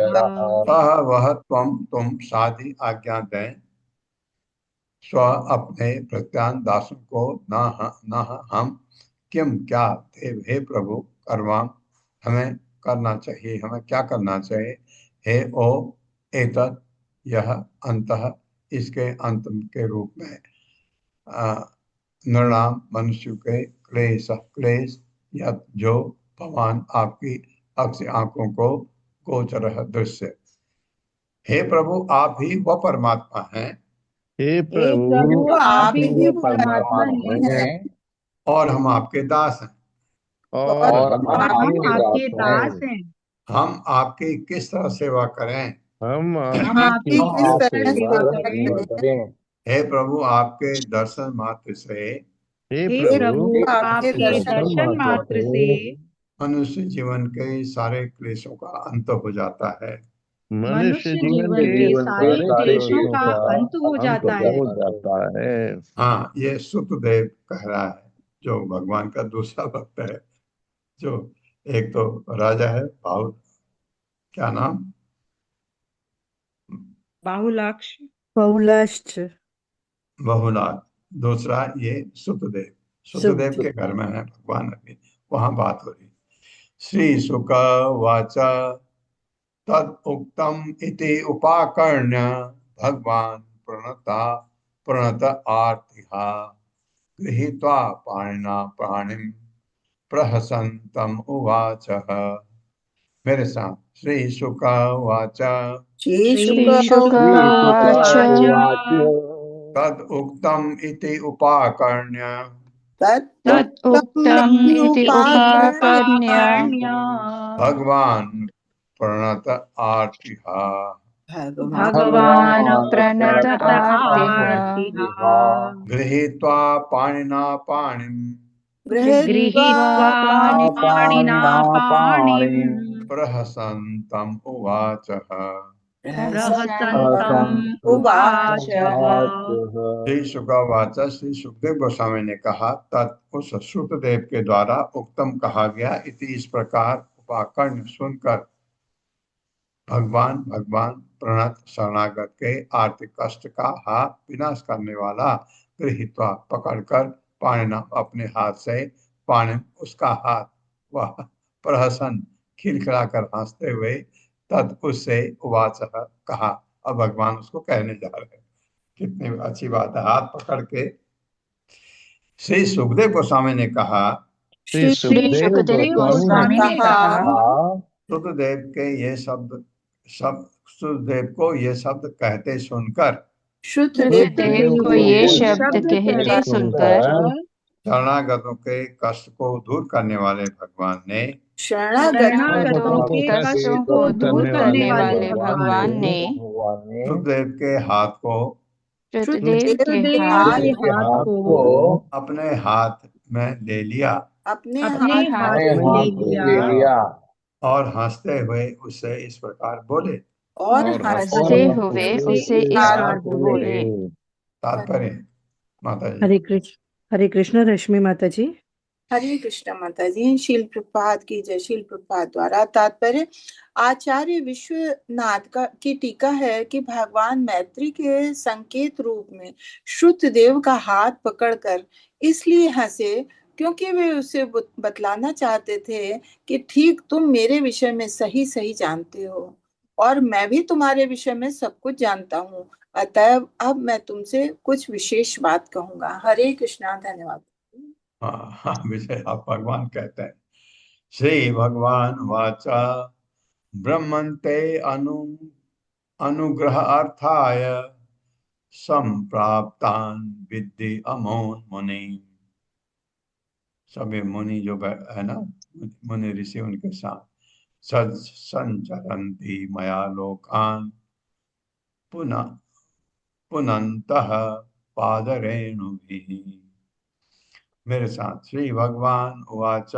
सह वह तुम साधि आज्ञा दें स्व अपने प्रत्यान दासों को न हम किम क्या देव, हे प्रभु करवाम, हमें करना चाहिए, हमें क्या करना चाहिए। हे ओ एतत्, यह अंतः, इसके अंत के रूप में, नृणाम मनुष्य के क्लेश यत जो भगवान आपकी अक्ष आंखों को गोचर दृश्य। हे प्रभु आप ही वह परमात्मा हैं हे प्रभु प्रभु आप ही ही वो परमात्मा हैं और हम आपके दास हैं। और हम और हम आपके आपके दास दास हैं। हम आपकी किस तरह सेवा करें। हम हम आपकी आपकी किस किस तरह तरह सेवा सेवा करें। हे प्रभु आपके दर्शन मात्र से हे हे प्रभु प्रभु आपके आपके दर्शन मात्र मात्र से मनुष्य जीवन के सारे क्लेशों का अंत हो जाता है। मनुष्य मनुष्य जीवन जीवन के सारे क्लेशों क्लेशों का अंत हो अंत जाता है। हो जाता है। हाँ, ये सुतदेव कह रहा है, जो भगवान का दूसरा भक्त है, जो एक तो राजा है बाहुल, क्या नाम, बाहुलाक्ष बहुलाष्ट बहुलाल। दूसरा ये सुतदेव, सुतदेव के घर में है भगवान, अभी वहां बात हो रही। श्री शुक वाचा तद उक्तम इति उपाकर्ण्य भगवान प्रणत आर्तिहा गृहीत्वा पाणिना प्राणिम प्रहसन्तम उवाचः। मेरे साथ, श्री शुक वाचा श्री शुक उवाच तद उक्तम इति उपाकर्ण्य तत् उक्तम् इति उपाकर्ण्य भगवान प्रणत आर्तिहा भगवान् प्रणत आर्तिहा गृहीत्वा पाणिना पाणिम गृहीत्वा पाणिना पाणिम् प्रहसन्तम उवाचः। प्रहसन्तम् उवाचः। श्री शुकवाचा, श्री सुखदेव गोस्वामी ने कहा, तत् उस श्रुतदेव के द्वारा उक्तम कहा गया, इति इस प्रकार, उपाकर्ण सुनकर भगवान प्रणत शरणागत के आर्थिक कष्ट का हाथ विनाश करने वाला गृहीत्वा पकड़कर पाणिना अपने हाथ से पाणिम उसका हाथ, वह प्रहसन खिलखिलाकर हंसते हुए तद उससे उवाच कहा। अब भगवान उसको कहने जा रहे हैं। कितनी अच्छी बात है, हाथ पकड़ के श्री सुखदेव गोस्वामी ने कहा, श्री सुखदेव गोस्वामी ने कहा, सुखदेव के ये शब्द सब सुखदेव को ये शब्द कहते सुनकर श्रुतदेव को ये शब्द कहते सुनकर शरणागतों के कष्ट को दूर करने वाले भगवान ने शरणागतों के कष्टों को दूर करने वाले भगवान ने सुखदेव के हाथ को श्रुतदेव के हाथ को अपने हाथ में ले लिया अपने हाथ में ले लिया और हंसते हुए उससे इस प्रकार बोले। और हंसते हुए उसे इस प्रकार बोले। तात्पर्य माता जी। हरे कृष्ण रश्मि माता जी। हरे कृष्ण माता जी। शील प्रपात की जय। शील प्रपात द्वारा तात्पर्य आचार्य विश्वनाथ की टीका है कि भगवान मैत्री के संकेत रूप में श्रुतदेव का हाथ पकड़कर इसलिए हंसे क्योंकि वे उसे बतलाना चाहते थे कि ठीक तुम मेरे विषय में सही सही जानते हो और मैं भी तुम्हारे विषय में सब कुछ जानता हूँ, अतः अब मैं तुमसे कुछ विशेष बात कहूंगा। हरे कृष्णा। धन्यवाद। हाँ, विषय आप भगवान कहते हैं। श्री भगवान वाचा ब्रह्मन्ते अनुग्रह अर्थाय संप्राप्तान विद्धि अमोन मुनि। सभी मुनि जो है ना, मुनि ऋषि, उनके साथ सज संचरन्ति मया लोकान पुनन्तः पादरेणुभिः। मेरे साथ श्री भगवान उवाच।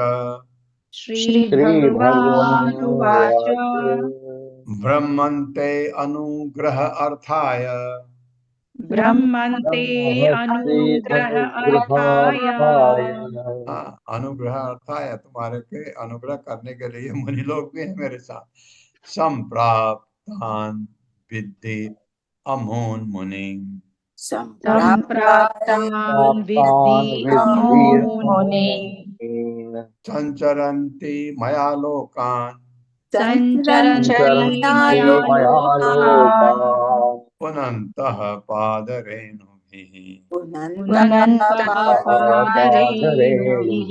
श्री भगवान उवाच ब्रह्मन्ते अनुग्रह अर्थाय ब्रह्मन्ते अनुग्रह अर्थाय। अनुग्रह अर्थाय तुम्हारे के अनुग्रह करने के लिए मुनि लोग भी हैं मेरे साथ। संप्राप्तान विद्धि अमोन मुनि। संप्राप्तान विद्धि अमोन मुनि। संचरन्ति मया लोकान संचरन्ति मया लोकान पुनन्तः पादरेणुभिः। पुनन्तः पादरेणुभिः।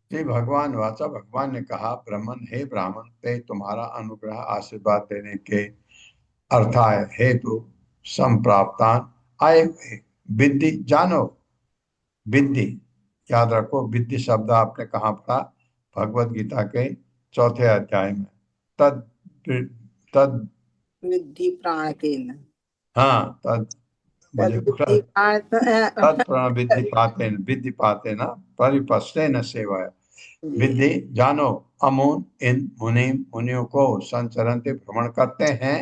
श्री भगवान वाचा, भगवान ने कहा, ब्राह्मण हे ब्राह्मण, ते तुम्हारा अनुग्रह आशीर्वाद देने के अर्थाय हेतु संप्राप्तान आए हुए विद्धि जानो। विद्धि याद रखो, विद्धि शब्द आपने कहाँ पढ़ा? भगवत गीता के 4थे अध्याय में। तद तद विद्धि प्राण के न। हाँ, तद विद्धि पाते न परिपस्ते न सेवा। विद्धि जानो अमून इन मुनियों को संचरन्ते भ्रमण करते हैं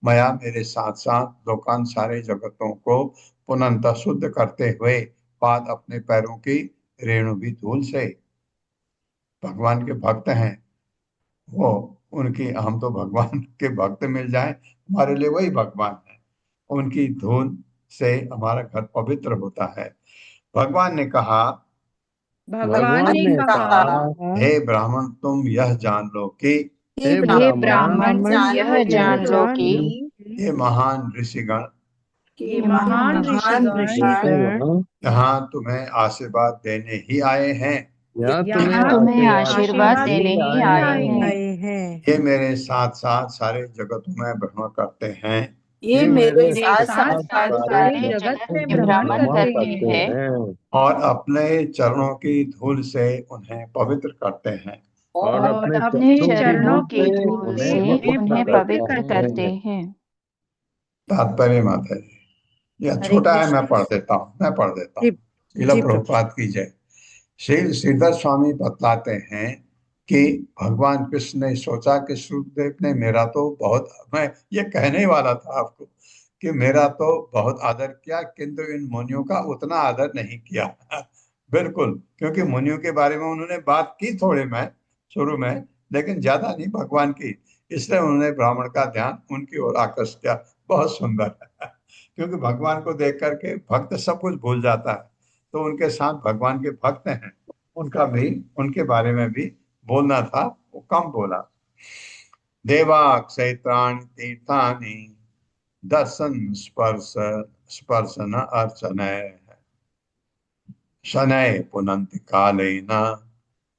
मया मेरे साथ साथ लोकान सारे जगतों को पुनः शुद्ध करते हुए पाद अपने पैरों की रेणु भी धूल से। भगवान के भक्त हैं वो, उनकी हम तो भगवान के भक्त मिल जाएं हमारे लिए वही भगवान है। उनकी धूल से हमारा घर पवित्र होता है। भगवान ने कहा, हे ब्राह्मण तुम यह जान लो कि हे ब्राह्मण यह जान लो कि ये महान ऋषिगण यहाँ तुम्हें आशीर्वाद देने ही आए हैं। तुम्हें आशीर्वाद देने ही आए हैं। ये मेरे साथ साथ सारे जगतों में भ्रमण करते हैं। ये मेरे साथ सारे जगत में भ्रमण करते हैं और अपने चरणों की धूल से उन्हें पवित्र करते हैं। और अपने चरणों की धूल से उन्हें पवित्र करते हैं। तात्पर्य माता जी, यह छोटा है, मैं पढ़ देता हूँ। श्रील प्रभुपाद की जय। श्री श्रीधर स्वामी बतलाते हैं कि भगवान कृष्ण ने सोचा कि सुखदेव ने मेरा तो बहुत, मैं ये कहने ही वाला था आपको कि मेरा तो बहुत आदर किया, किंतु इन मुनियों का उतना आदर नहीं किया। बिल्कुल, क्योंकि मुनियों के बारे में उन्होंने बात की थोड़े में शुरू में, लेकिन ज्यादा नहीं भगवान की। इसलिए उन्होंने ब्राह्मण का ध्यान उनकी ओर आकर्षित किया। बहुत सुंदर है, क्योंकि भगवान को देख करके भक्त सब कुछ भूल जाता है। तो उनके साथ भगवान के भक्त हैं, उनका भी, उनके बारे में भी बोलना था, वो कम बोला। देवाक्षेत्राणि तीर्थानि दर्शन स्पर्शन अर्चन। शनैः पुनन्ति कालेन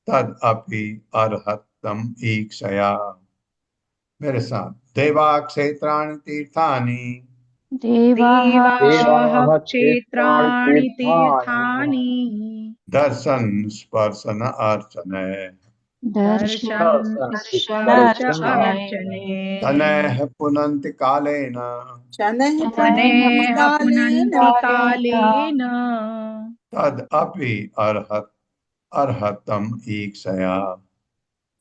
तदपि अर्हतम् ईक्षया। मेरे साथ, देवा क्षेत्राणि तीर्थानि देवाः क्षेत्राणि तीर्थानि दर्शन स्पर्शन अर्चन दर्शन स्पर्श अर्चने शनैः पुनन्ति कालेन शनैः शनैः पुनन्ति कालेन तदपि अर्हतम् ईक्षया।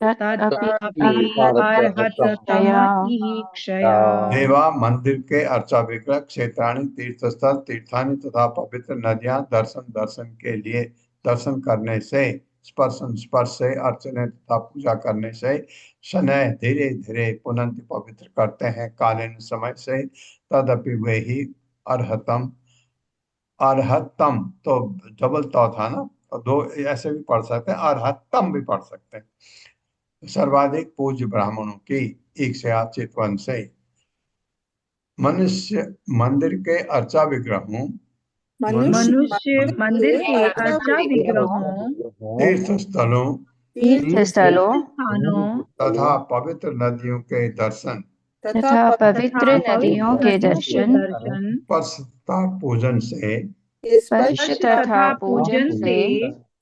तदपि अर्हतम् ईक्षया। देवा मंदिर के अर्चा विग्रह, क्षेत्राणि तीर्थस्थल, तीर्थानि तथा पवित्र नदियां दर्शन दर्शन के लिए, दर्शन करने से, स्पर्शन स्पर्श से, अर्चने तथा पूजा करने से, शनैः धीरे धीरे पुनन्ति पवित्र करते हैं, कालीन समय से, तदपि वे ही अर्हतम, अर्हतम तो डबल तो था ना, तो दो ऐसे भी पढ़ सकते हैं, अर्हतम भी पढ़ सकते हैं। सर्वाधिक पूज्य ब्राह्मणों की इच्छा चितवन से मनुष्य मंदिर के अर्चा विग्रहों, मनुष्य मंदिर के अर्चा विग्रहों, तीर्थ स्थलों स्थानों तथा पवित्र नदियों के दर्शन, तथा पवित्र नदियों के दर्शन, स्पर्श तथा पूजन से स्पर्श तथा पूजन से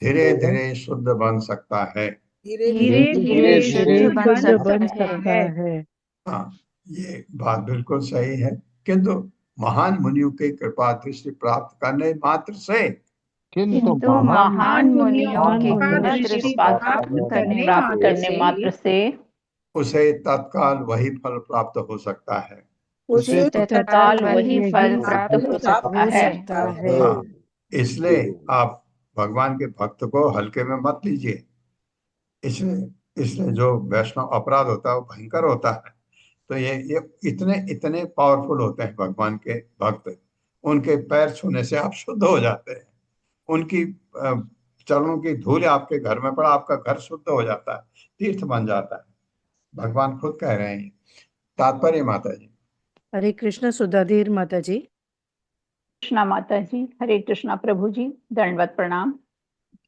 धीरे धीरे शुद्ध बन सकता है। धीरे धीरे शुद्ध बन सकता है। हाँ, ये बात बिल्कुल सही है, किंतु महान मुनियों की कृपा दृष्टि प्राप्त करने मात्र से, किंतु महान मुनियों की कृपा दृष्टि प्राप्त करने मात्र से उसे तत्काल वही फल प्राप्त हो सकता है। उसे तत्काल वही फल प्राप्त हो सकता है। हाँ, इसलिए आप भगवान के भक्त को हल्के में मत लीजिए। इसलिए जो वैष्णव अपराध होता है वो भयंकर होता है। तो ये इतने पावरफुल होते हैं भगवान के भक्त, उनके पैर छूने से आप शुद्ध हो जाते हैं। उनकी चरणों की धूल आपके घर में पड़ा, आपका घर शुद्ध हो जाता है, तीर्थ बन जाता है। भगवान खुद कह रहे हैं। तात्पर्य माता जी। हरे कृष्ण सुधाधीर माता जी। कृष्णा माता जी। हरे कृष्णा प्रभु जी, दंडवत प्रणाम।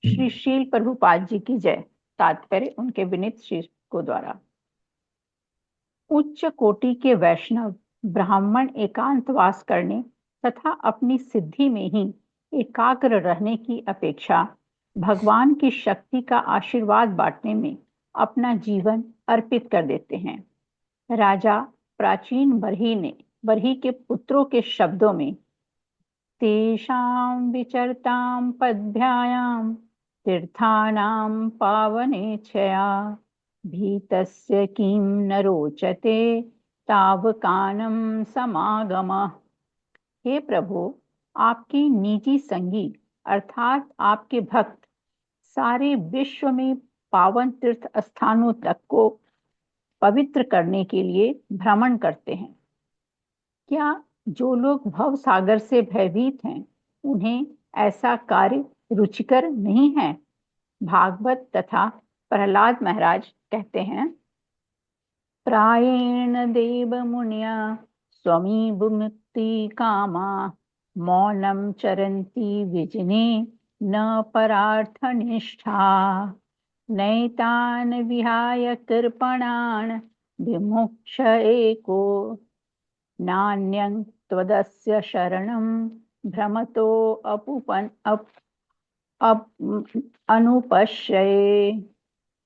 श्री शील प्रभुपाद जी की जय। तात्पर्य उनके विनीत शीर्षकों द्वारा। उच्च कोटि के वैष्णव ब्राह्मण एकांतवास करने तथा अपनी सिद्धि में ही एकाग्र रहने की अपेक्षा भगवान की शक्ति का आशीर्वाद बांटने में अपना जीवन अर्पित कर देते हैं। राजा प्राचीन बरही के पुत्रों के शब्दों में तेषां विचरतां पद्भ्यायां तीर्थानां पावनेच्छया भीतस्य किं न रोचते तावकानं समागमः। हे प्रभु, आपकी निजी संगी अर्थात आपके भक्त सारे विश्व में पावन तीर्थ स्थानों तक को पवित्र करने के लिए भ्रमण करते हैं। क्या जो लोग भव सागर से भयभीत हैं उन्हें ऐसा कार्य रुचिकर नहीं है? भागवत तथा प्रहलाद महाराज कहते हैं, प्रायेण देव मुनिया स्वमीव मुक्ति कामा मौनम चरन्ति विजने न परार्थ निष्ठा नैतान विहाय कृपणान विमुक्ष एको नान्यं त्वदस्य शरणं भ्रमतो अनुपश्यये।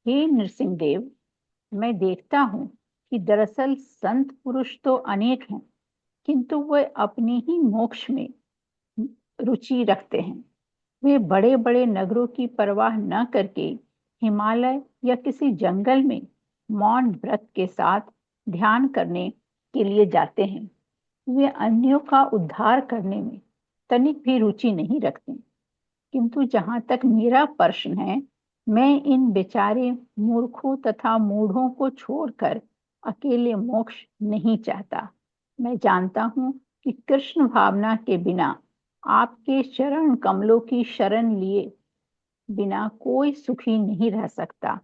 हे नृसिंह देव, मैं देखता हूँ कि दरअसल संत पुरुष तो अनेक हैं, किंतु वे अपने ही मोक्ष में रुचि रखते हैं। वे बड़े बड़े नगरों की परवाह न करके हिमालय या किसी जंगल में मौन व्रत के साथ ध्यान करने के लिए जाते हैं। वे अन्यों का उद्धार करने में तनिक भी रुचि नहीं रखते। किंतु जहाँ तक मेरा प्रश्न है, मैं इन बेचारे मूर्खों तथा मूढ़ों को छोड़कर अकेले मोक्ष नहीं चाहता। मैं जानता हूँ कि कृष्ण भावना के बिना, आपके चरण कमलों की शरण लिए बिना कोई सुखी नहीं रह सकता।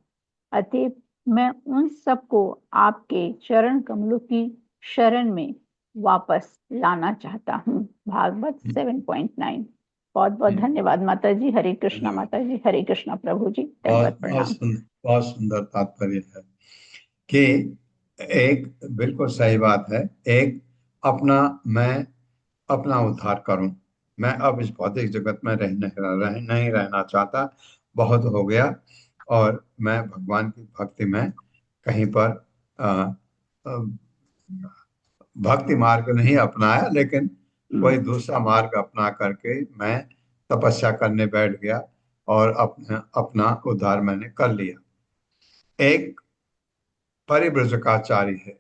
अतएव मैं उन सबको आपके चरण कमलों की शरण में वापस लाना चाहता हूँ। भागवत 7.9। बहुत बहुत धन्यवाद माता जी। हरे कृष्णा माता जी, हरे कृष्णा प्रभु जी, दंडवत प्रणाम। बहुत सुंदर तात्पर्य है कि एक बिल्कुल सही बात है। एक मैं अपना उद्धार करूं, मैं अब इस भौतिक जगत में नहीं रहना चाहता, बहुत हो गया, और मैं भगवान की भक्ति में कहीं पर भक्ति मार्ग नहीं अपनाया, लेकिन कोई दूसरा मार्ग अपना करके मैं तपस्या करने बैठ गया और अपना उद्धार मैंने कर लिया। एक परिव्रजकाचार्य है,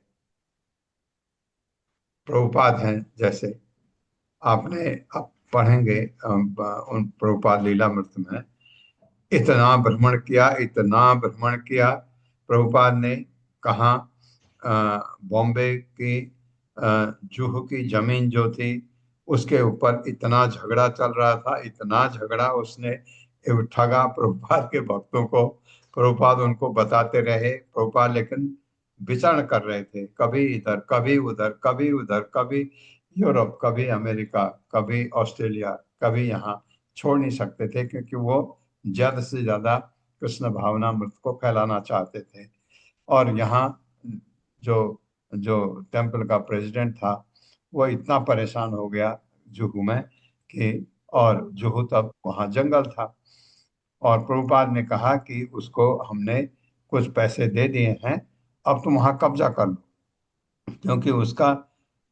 प्रभुपाद हैं, जैसे आप पढ़ेंगे उन प्रभुपाद लीलामृत में, इतना भ्रमण किया प्रभुपाद ने। कहाँ? बॉम्बे की जुहू की जमीन जो थी उसके ऊपर इतना झगड़ा चल रहा था, इतना झगड़ा, उसने ठगा प्रभुपाद के भक्तों को। प्रभुपाद उनको बताते रहे, प्रभुपाद लेकिन विचरण कर रहे थे, कभी इधर कभी उधर, कभी उधर, कभी यूरोप, कभी अमेरिका, कभी ऑस्ट्रेलिया, कभी यहाँ, छोड़ नहीं सकते थे, क्योंकि वो ज्यादा से ज्यादा कृष्ण भावना मृत को फैलाना चाहते थे। और यहाँ जो जो टेम्पल का प्रेसिडेंट था वो इतना परेशान हो गया जुहू में कि, और जुहू तब वहाँ जंगल था, और प्रभुपाद ने कहा कि उसको हमने कुछ पैसे दे दिए हैं, अब तुम वहाँ कब्जा कर लो, क्योंकि उसका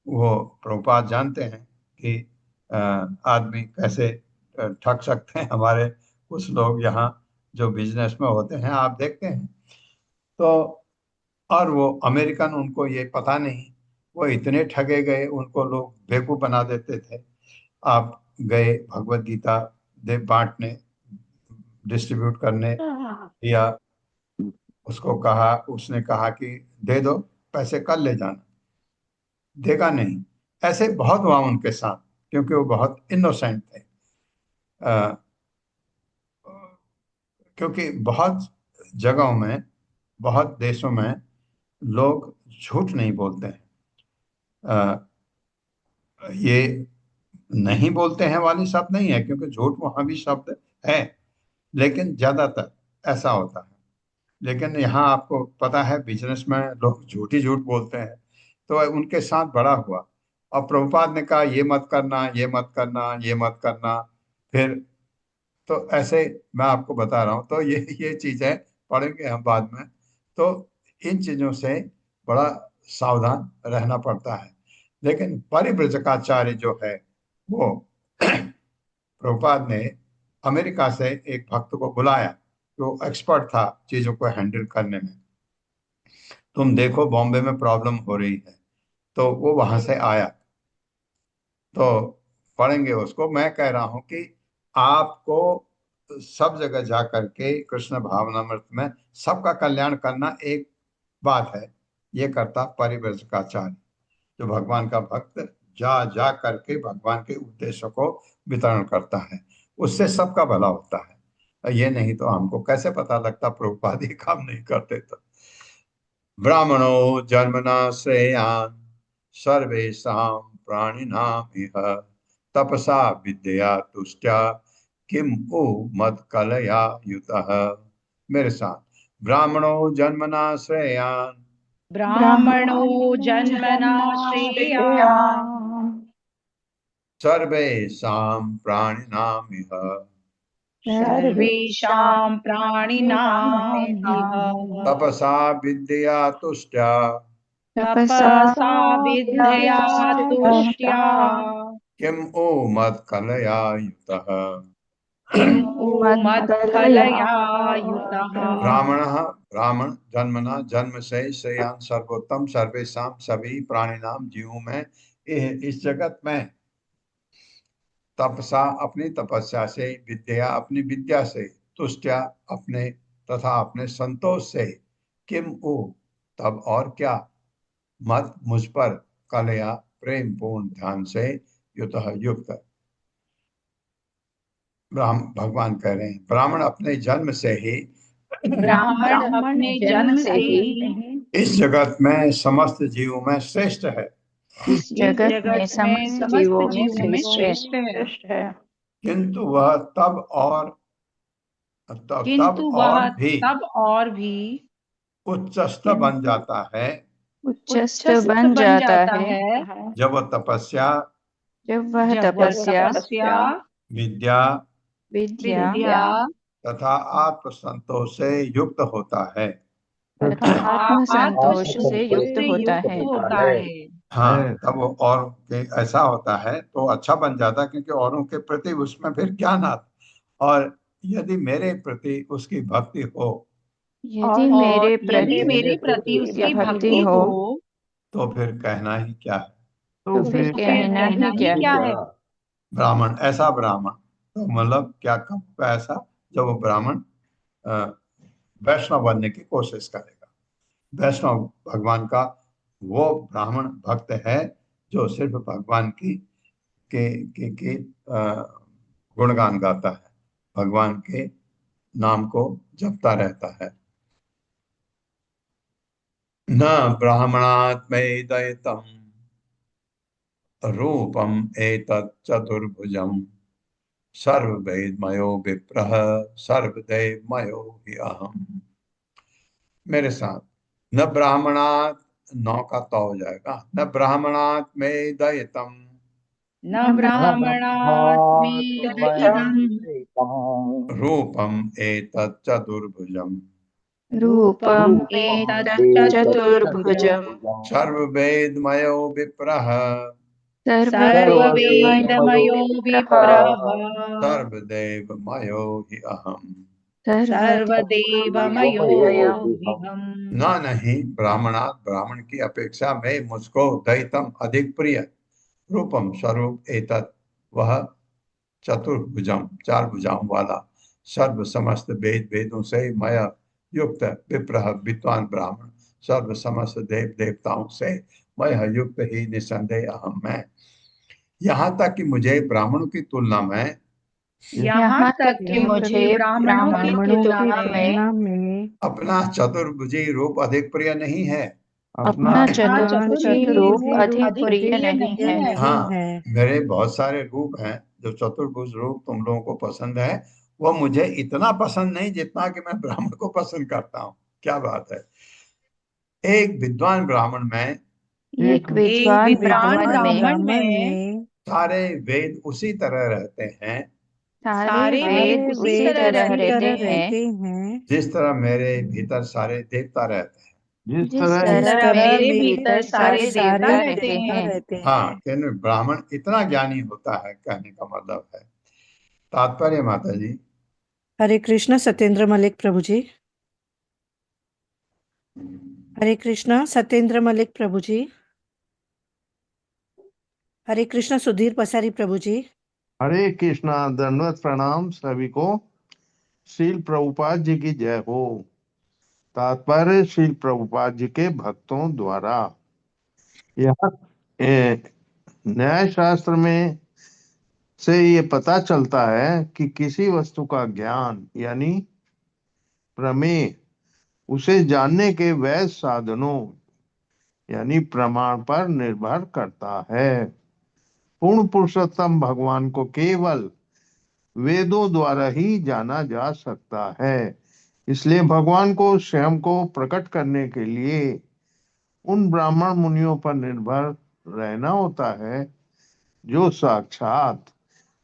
वो प्रभुपाद जानते हैं कि आदमी कैसे ठग सकते हैं। हमारे कुछ लोग यहाँ जो बिजनेस में होते हैं आप देखते हैं, तो और वो अमेरिकन, उनको ये पता नहीं, वो इतने ठगे गए, उनको लोग बेवकूफ बना देते थे। आप गए भगवत गीता बांटने, डिस्ट्रीब्यूट करने, या उसको कहा, उसने कहा कि दे दो पैसे, कल ले जाना, देगा नहीं। ऐसे बहुत हुआ उनके साथ, क्योंकि वो बहुत इनोसेंट थे। क्योंकि बहुत जगहों में, बहुत देशों में लोग झूठ नहीं बोलते हैं। ये नहीं बोलते हैं वाली शब्द नहीं है, क्योंकि झूठ वहां भी शब्द है, लेकिन ज्यादातर ऐसा होता है। लेकिन यहाँ आपको पता है बिजनेस में लोग झूठ ही झूठ बोलते हैं, तो उनके साथ बड़ा हुआ। और प्रभुपाद ने कहा ये मत करना, ये मत करना, ये मत करना। फिर तो ऐसे मैं आपको बता रहा हूँ, तो ये चीजें पढ़ेंगे हम बाद में। तो इन चीजों से बड़ा सावधान रहना पड़ता है। लेकिन परिव्रजकाचार्य जो है वो प्रभुपाद ने अमेरिका से एक भक्त को बुलाया, जो एक्सपर्ट था चीजों को हैंडल करने में। तुम देखो बॉम्बे में प्रॉब्लम हो रही है, तो वो वहां से आया। तो पढ़ेंगे उसको। मैं कह रहा हूं कि आपको सब जगह जा करके कृष्ण भावनामृत में सबका कल्याण करना एक बात है, ये करता परिव्रजकाचार्य, जो भगवान का भक्त जा जा करके भगवान के उपदेशों को वितरण करता है, उससे सबका भला होता है। ये नहीं तो हमको कैसे पता लगता प्रभुपाद ये काम नहीं करते। तो ब्राह्मणो जन्मना श्रेयान् सर्वेषां प्राणिनाम् इह तपसा विद्या तुष्ट्या किम उ मत्कलया युतः। मेरे साथ, ब्राह्मणो जन्मना श्रेयान्, ब्राह्मणो जन्मना श्रेयान् सर्वेषां प्राणिनाम् इह सर्वेषां प्राणिनाम् इह तपसा विद्या तुष्ट्या तपसा विद्या तुष्ट्या किम उ मत्कलया युतः। किम उ मत्कलया युतः। ब्राह्मण जन्मना, जन्म से श्रेयान सर्वोत्तम, सर्वेशा सभी प्राणिनाम जीवों में, इस जगत में, तपसा अपनी तपस्या से, विद्या अपनी विद्या से, तुष्ट्या अपने तथा अपने संतोष से, किम उ तब और क्या, मत मुझ पर, कलया प्रेम पूर्ण ध्यान से, युतः युक्त। भगवान कह रहे हैं ब्राह्मण अपने जन्म से ही इस जगत में समस्त जीवों में श्रेष्ठ है। इस जगत में समस्त जीवों में श्रेष्ठ है। किंतु वह तब और किंतु वह भी तब और भी उच्चस्थ बन जाता है उच्चस्थ उच्चस्त बन बन जाता जाता है है जब वह तपस्या, जब वह जब वह तपस्या, तपस्या, विद्या विद्या विद्या तथा आत्मसंतोष से युक्त होता है। तथा आत्म संतोष आत्मसंतोष से युक्त से होता युक्त है। होता है। हाँ, तब वो और के ऐसा होता है तो अच्छा बन जाता है, क्योंकि औरों के प्रति उसमें फिर ज्ञान आता। और यदि मेरे प्रति उसकी भक्ति हो यदि और मेरे यदि प्रति मेरे प्रति ये उसकी भक्ति भक्ति हो हो तो फिर कहना ही क्या है। तो फिर तो फिर कहना ही क्या क्या है। है। ब्राह्मण, ऐसा ब्राह्मण तो मतलब क्या, कब होगा ऐसा, जब वो ब्राह्मण वैष्णव बनने की कोशिश करेगा। वैष्णव भगवान का वो ब्राह्मण भक्त है जो सिर्फ भगवान के गुणगान गाता है, भगवान के नाम को जपता रहता है। न ब्राह्मणात्मैदयितं रूपम एतत् चतुर्भुजम् सर्ववेदमयो विप्रः सर्वदेवमयो हि अहम्। मेरे साथ, न ब्राह्मणात्, नौ का तो हो जाएगा, न ब्राह्मणात् में दयितम न ब्राह्मणात् वेदइदं रूपम एतत् चतुर्भुजम् रूपम् एतत् चतुर्भुजम् सर्ववेदमयो विप्रः सर्ववेदमयो विप्रः सर्वदेवमयो हि अहम्। सर्वदेवमयो विहम्। न नहीं, ब्राह्मणात्, ब्राह्मण की अपेक्षा में मुझको दयितम अधिक प्रिय, रूपम स्वरूप एतत् वह चतुर्भुजम चार भुजाओं वाला, सर्व समस्त वेद वेदों से मय युक्त विप्रह विद्वान ब्राह्मण, सर्व समस्त देव देवताओं से मय युक्त ही निसंदेह अहम मैं। यहाँ तक कि मुझे ब्राह्मणों की तुलना में, यहाँ तक कि मुझे ब्राह्मणों की तुलना में तुलना में अपना चतुर्भुजी रूप अधिक प्रिय नहीं है। अपना अपना चतुर्भुजी रूप अधिक प्रिय नहीं है। हाँ, मेरे बहुत सारे रूप हैं, जो चतुर्भुज रूप तुम लोगों को पसंद है, वो मुझे इतना पसंद नहीं जितना कि मैं ब्राह्मण को पसंद करता हूँ। क्या बात है। एक विद्वान ब्राह्मण में, एक विद्वान ब्राह्मण में में सारे वेद उसी तरह रहते हैं सारे वेद उसी तरह रहते हैं जिस तरह मेरे भीतर सारे देवता रहते हैं। जिस तरह मेरे भीतर सारे देवता रहते हैं। हाँ, क्योंकि ब्राह्मण इतना ज्ञानी होता है, कहने का मतलब है। तात्पर्य माता जी। हरे कृष्णा सत्येंद्र मलिक प्रभु जी। हरे कृष्णा सत्येंद्र मलिक प्रभु जी। हरे कृष्णा सुधीर पसारी प्रभु जी। हरे कृष्णा, दंडवत प्रणाम सभी को। श्रील प्रभुपाद जी की जय हो। तात्पर्य, श्रील प्रभुपाद जी के भक्तों द्वारा यह न्याय शास्त्र में से ये पता चलता है कि किसी वस्तु का ज्ञान यानी प्रमेय उसे जानने के वैध साधनों यानी प्रमाण पर निर्भर करता है। पूर्ण पुरुषोत्तम भगवान को केवल वेदों द्वारा ही जाना जा सकता है। इसलिए भगवान को स्वयं को प्रकट करने के लिए उन ब्राह्मण मुनियों पर निर्भर रहना होता है जो साक्षात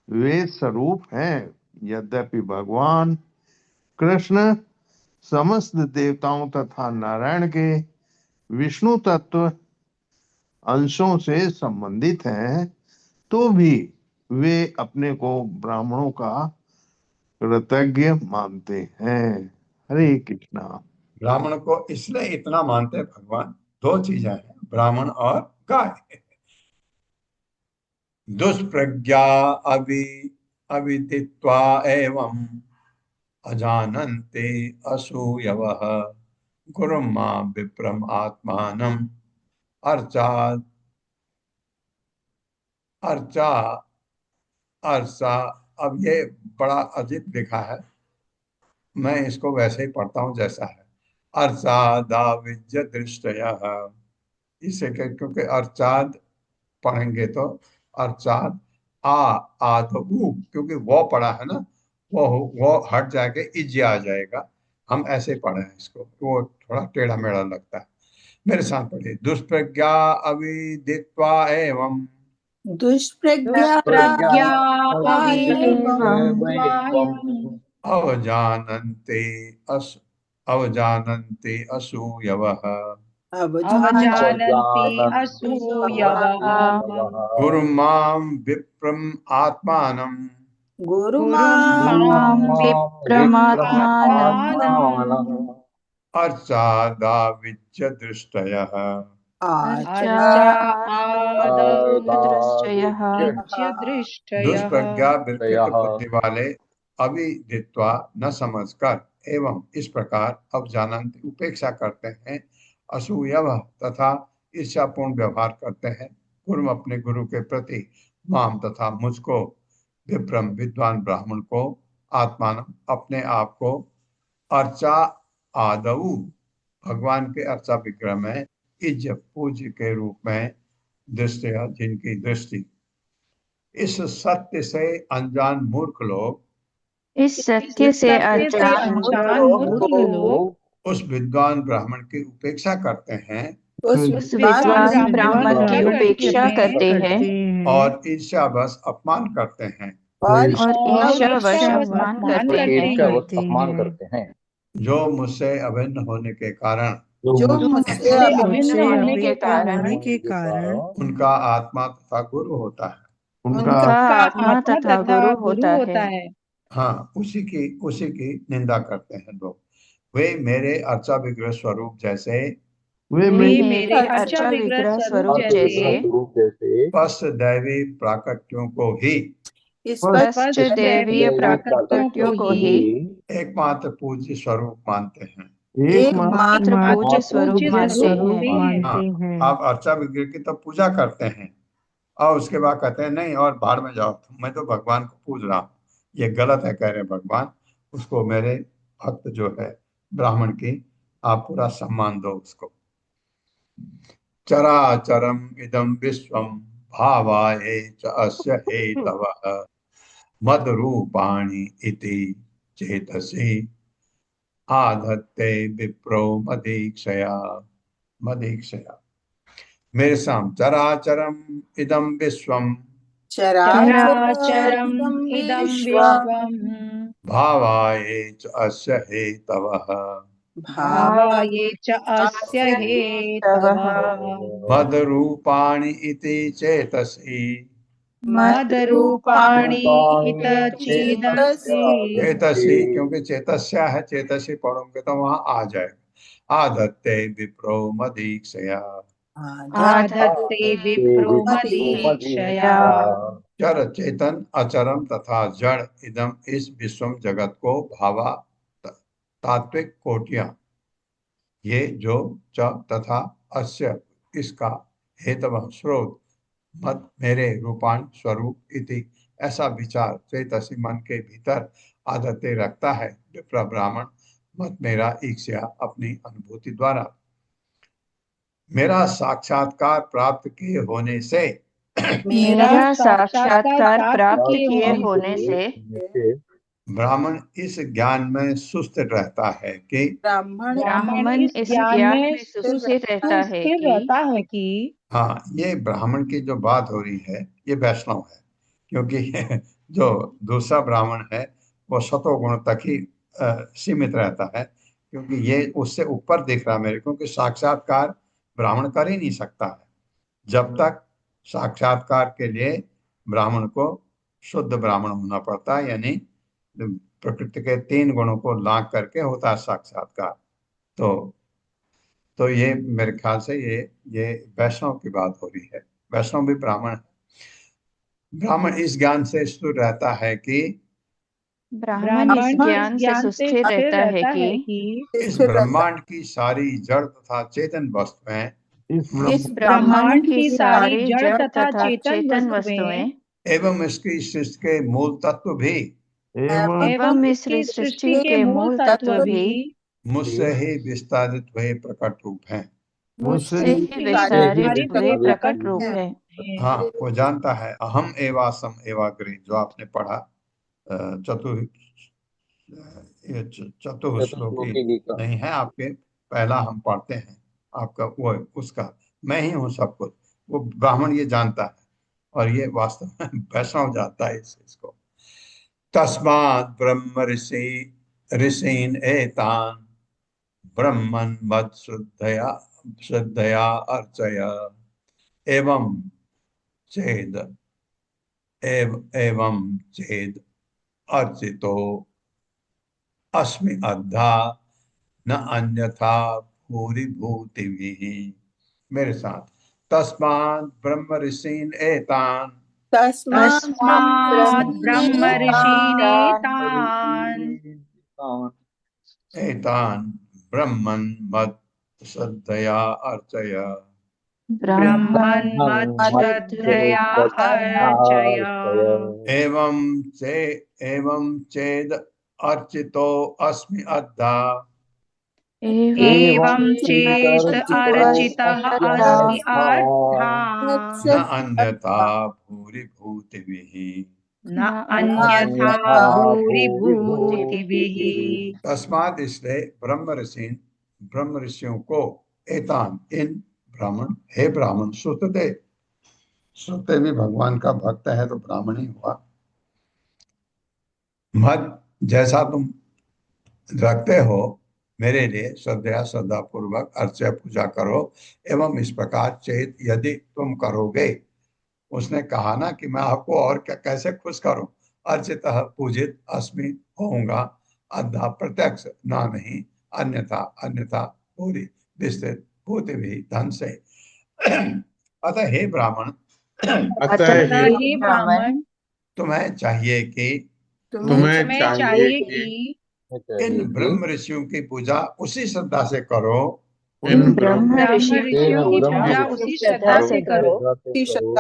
वेद स्वरूप हैं। यद्यपि भगवान कृष्ण समस्त देवताओं तथा नारायण के विष्णु तत्व अंशों से संबंधित हैं, तो भी वे अपने को ब्राह्मणों का कृतज्ञ मानते हैं। हरे कृष्णा। ब्राह्मण को इसलिए इतना मानते हैं भगवान, दो चीजें हैं, ब्राह्मण और गाय। दुष्प्रज्ञा अविदित्वा एवं अजानन्ते असूयवः गुरुं मां विप्रम आत्मानम् अर्चा अर्चा अर्चा। अब ये बड़ा अजीब लिखा है, मैं इसको वैसे ही पढ़ता हूँ जैसा है। अर्चादाविज्य दृष्टयः, इसे क्योंकि अर्चाद पढ़ेंगे तो अर्चाद आदऊ, क्योंकि वो पढ़ा है ना, वो हट जाके इज आ जाएगा। हम ऐसे पढ़े हैं इसको, वो थोड़ा टेढ़ा मेढ़ा लगता है। मेरे साथ पढ़िए। दुष्प्रज्ञा अविदित्वा एवं दुष्प्रज्ञा दुष्प्रज्ञा एवं अवजानन्ते अवजानन्ते असूयवः अवजानन्ति असूयवः गुरुमां विप्रम् आत्मानं गुरुं मां विप्रमात्मानं अर्चादाविच्य दृष्टयः अर्चा दृष्टयः आदृश्य दृष्टयः। दुष्प्रज्ञा विकृत बुद्धि वाले अविदित्वा न समझकर एवं इस प्रकार अवजानन्ति उपेक्षा करते हैं, असूयवः तथा ईर्ष्यापूर्ण व्यवहार करते हैं, गुरु अपने गुरु के प्रति, माम तथा मुझको, विप्रम विद्वान ब्राह्मण को, आत्मान अपने आप को, अर्चा आदऊ भगवान के अर्चा विग्रह में, इज पूज्य के रूप में, दृष्टया जिनकी दृष्टि। इस सत्य से अनजान मूर्ख लोग उस विद्वान ब्राह्मण की उपेक्षा करते हैं उस विद्वान ब्राह्मण की उपेक्षा करते हैं और ईर्ष्यावश अपमान करते हैं और ईर्ष्यावश अपमान करते हैं जो मुझसे अभिन्न होने के कारण जो मुझसे अभिन्न होने के कारण उनका आत्मा तथा गुरु होता है। उनका आत्मा तथा गुरु होता है। हाँ, उसी की निंदा करते हैं लोग। वे मेरे अर्चा विग्रह स्वरूप जैसे वे मेरे अर्चा विग्रह स्वरूप जैसे स्पष्ट दैवी प्राकट्यों को ही स्पष्ट दैवीय प्राकट्यों को ही एकमात्र पूज्य स्वरूप मानते हैं। एकमात्र पूज्य स्वरूप मानते हैं। हाँ, आप अर्चा विग्रह की तो पूजा करते हैं और उसके बाद कहते हैं नहीं और भाड़ में जाओ, मैं तो भगवान को पूज रहा हूँ। ये गलत है, कह रहे भगवान। उसको मेरे भक्त जो है ब्राह्मण की, आप पूरा सम्मान दो उसको। चराचरम इदम विश्वम भावाये च अस्य हेतवः मद्रूपाणि इति चेतसि आधत्ते विप्रो मदीक्षया। मेरे साम चराचरम इदम विश्वम चराचरम इदं विश्वम भावाये च अस्य हेतवः भावाये च अस्य हेतवः मद्रूपाणि इति चेतसि मद्रूपाणि इत चेदसि। चेतसि क्योंकि चेतस्या है, चेतसि पढ़ोगे तो वहां आ जाएगा। आधत्ते विप्रो मदीक्षया आधत्ते विप्रो मदीक्षया। जड़ चेतन अचरम तथा जड़ इदम इस विश्वम जगत को भावा तात्विक कोटियां, ये जो च तथा अस्य इसका हेतव स्रोत मत मेरे रूपान स्वरूप इति ऐसा विचार चेतसी मन के भीतर आदतें रखता है विप्र ब्राह्मण मत मेरा ईर्ष्या अपनी अनुभूति द्वारा। मेरा साक्षात्कार प्राप्त किए होने से ब्राह्मण इस ज्ञान में सुस्त रहता है कि ब्राह्मण इस ज्ञान में सुस्त रहता है कि हाँ, ये ब्राह्मण की जो बात हो रही है ये वैष्णव है, क्योंकि जो दूसरा ब्राह्मण है वो सतोगुण तक ही सीमित रहता है, क्योंकि ये उससे ऊपर दिख रहा है मेरे, क्योंकि साक्षात्कार ब्राह्मण कर ही नहीं सकता है। जब तक साक्षात्कार के लिए ब्राह्मण को शुद्ध ब्राह्मण होना पड़ता है, यानी प्रकृति के 3 गुणों को लांघ करके होता है साक्षात्कार। तो ये मेरे ख्याल से ये वैष्णव की बात हो रही है। वैष्णव भी ब्राह्मण है। ब्राह्मण इस ज्ञान से स्थिर रहता है कि ब्राह्मण इस ज्ञान से स्थिर रहता है कि इस ब्रह्मांड की सारी जड़ तथा चेतन वस्तुएं इस ब्रह्मांड की सारी जड़ तथा चेतन वस्तुएं एवं इसकी सृष्टि के मूल तत्व भी एवं इस सृष्टि के मूल तत्व भी मुझसे ही विस्तारित हुए प्रकट रूप हैं। मुझसे ही विस्तारित हुए प्रकट रूप है। हाँ, वो जानता है। अहम एवासम एवाग्रे, जो आपने पढ़ा ये चतुश्लोकी नहीं है आपके, पहला हम पढ़ते हैं आपका वो उसका, मैं ही हूँ सब कुछ। वो ब्राह्मण ये जानता है, और ये वास्तव में वैष्णव जानता है इसको। तस्मात् ब्रह्म ऋषीन् एतान् ब्रह्मन् मद श्रद्धया अर्चय एवं चेद एवं चेद अर्चितो अस्मि अद्धा न अन्यथा भूरि भूतिभिः। मेरे साथ, तस्मात् ब्रह्म ऋषीन् एतान् तस्मात् तस्मात् ब्रह्म ब्रह्मऋषीनेतान् ऋषीनेतान् एतान् ब्रह्मन् मत् श्रद्धया अर्चय ब्रह्मन् मच्छ्रद्धया अर्चय एवं चेद अर्चितो अस्मि अद्धा एवं चेत् अर्चितः अस्मि अद्धा न अन्यथा भूरि भूतिभिः। न अन्यथा भूरि भूतिभिः। तस्मात्, इसलिए ब्रह्म ऋषियों को एतान इन ब्राह्मण, हे ब्राह्मण श्रुतदेव, श्रुते भी भगवान का भक्त है तो ब्राह्मण ही हुआ। मत जैसा तुम रखते हो मेरे लिए श्रद्धा पूर्वक अर्चय पूजा करो, एवं इस प्रकार चेत यदि तुम करोगे। उसने कहा ना कि मैं आपको और क्या कैसे खुश करूं। अर्चित पूजित अस्मि होऊंगा, अद्धा प्रत्यक्ष ना नहीं, अन्यथा पूरी विस्तृत भूति भी धन से। अतः हे ब्राह्मण, तुम्हें चाहिए कि इन ब्रह्म ऋषियों की पूजा उसी श्रद्धा से करो, इन ब्रह्म ऋषियों की पूजा उसी श्रद्धा से करो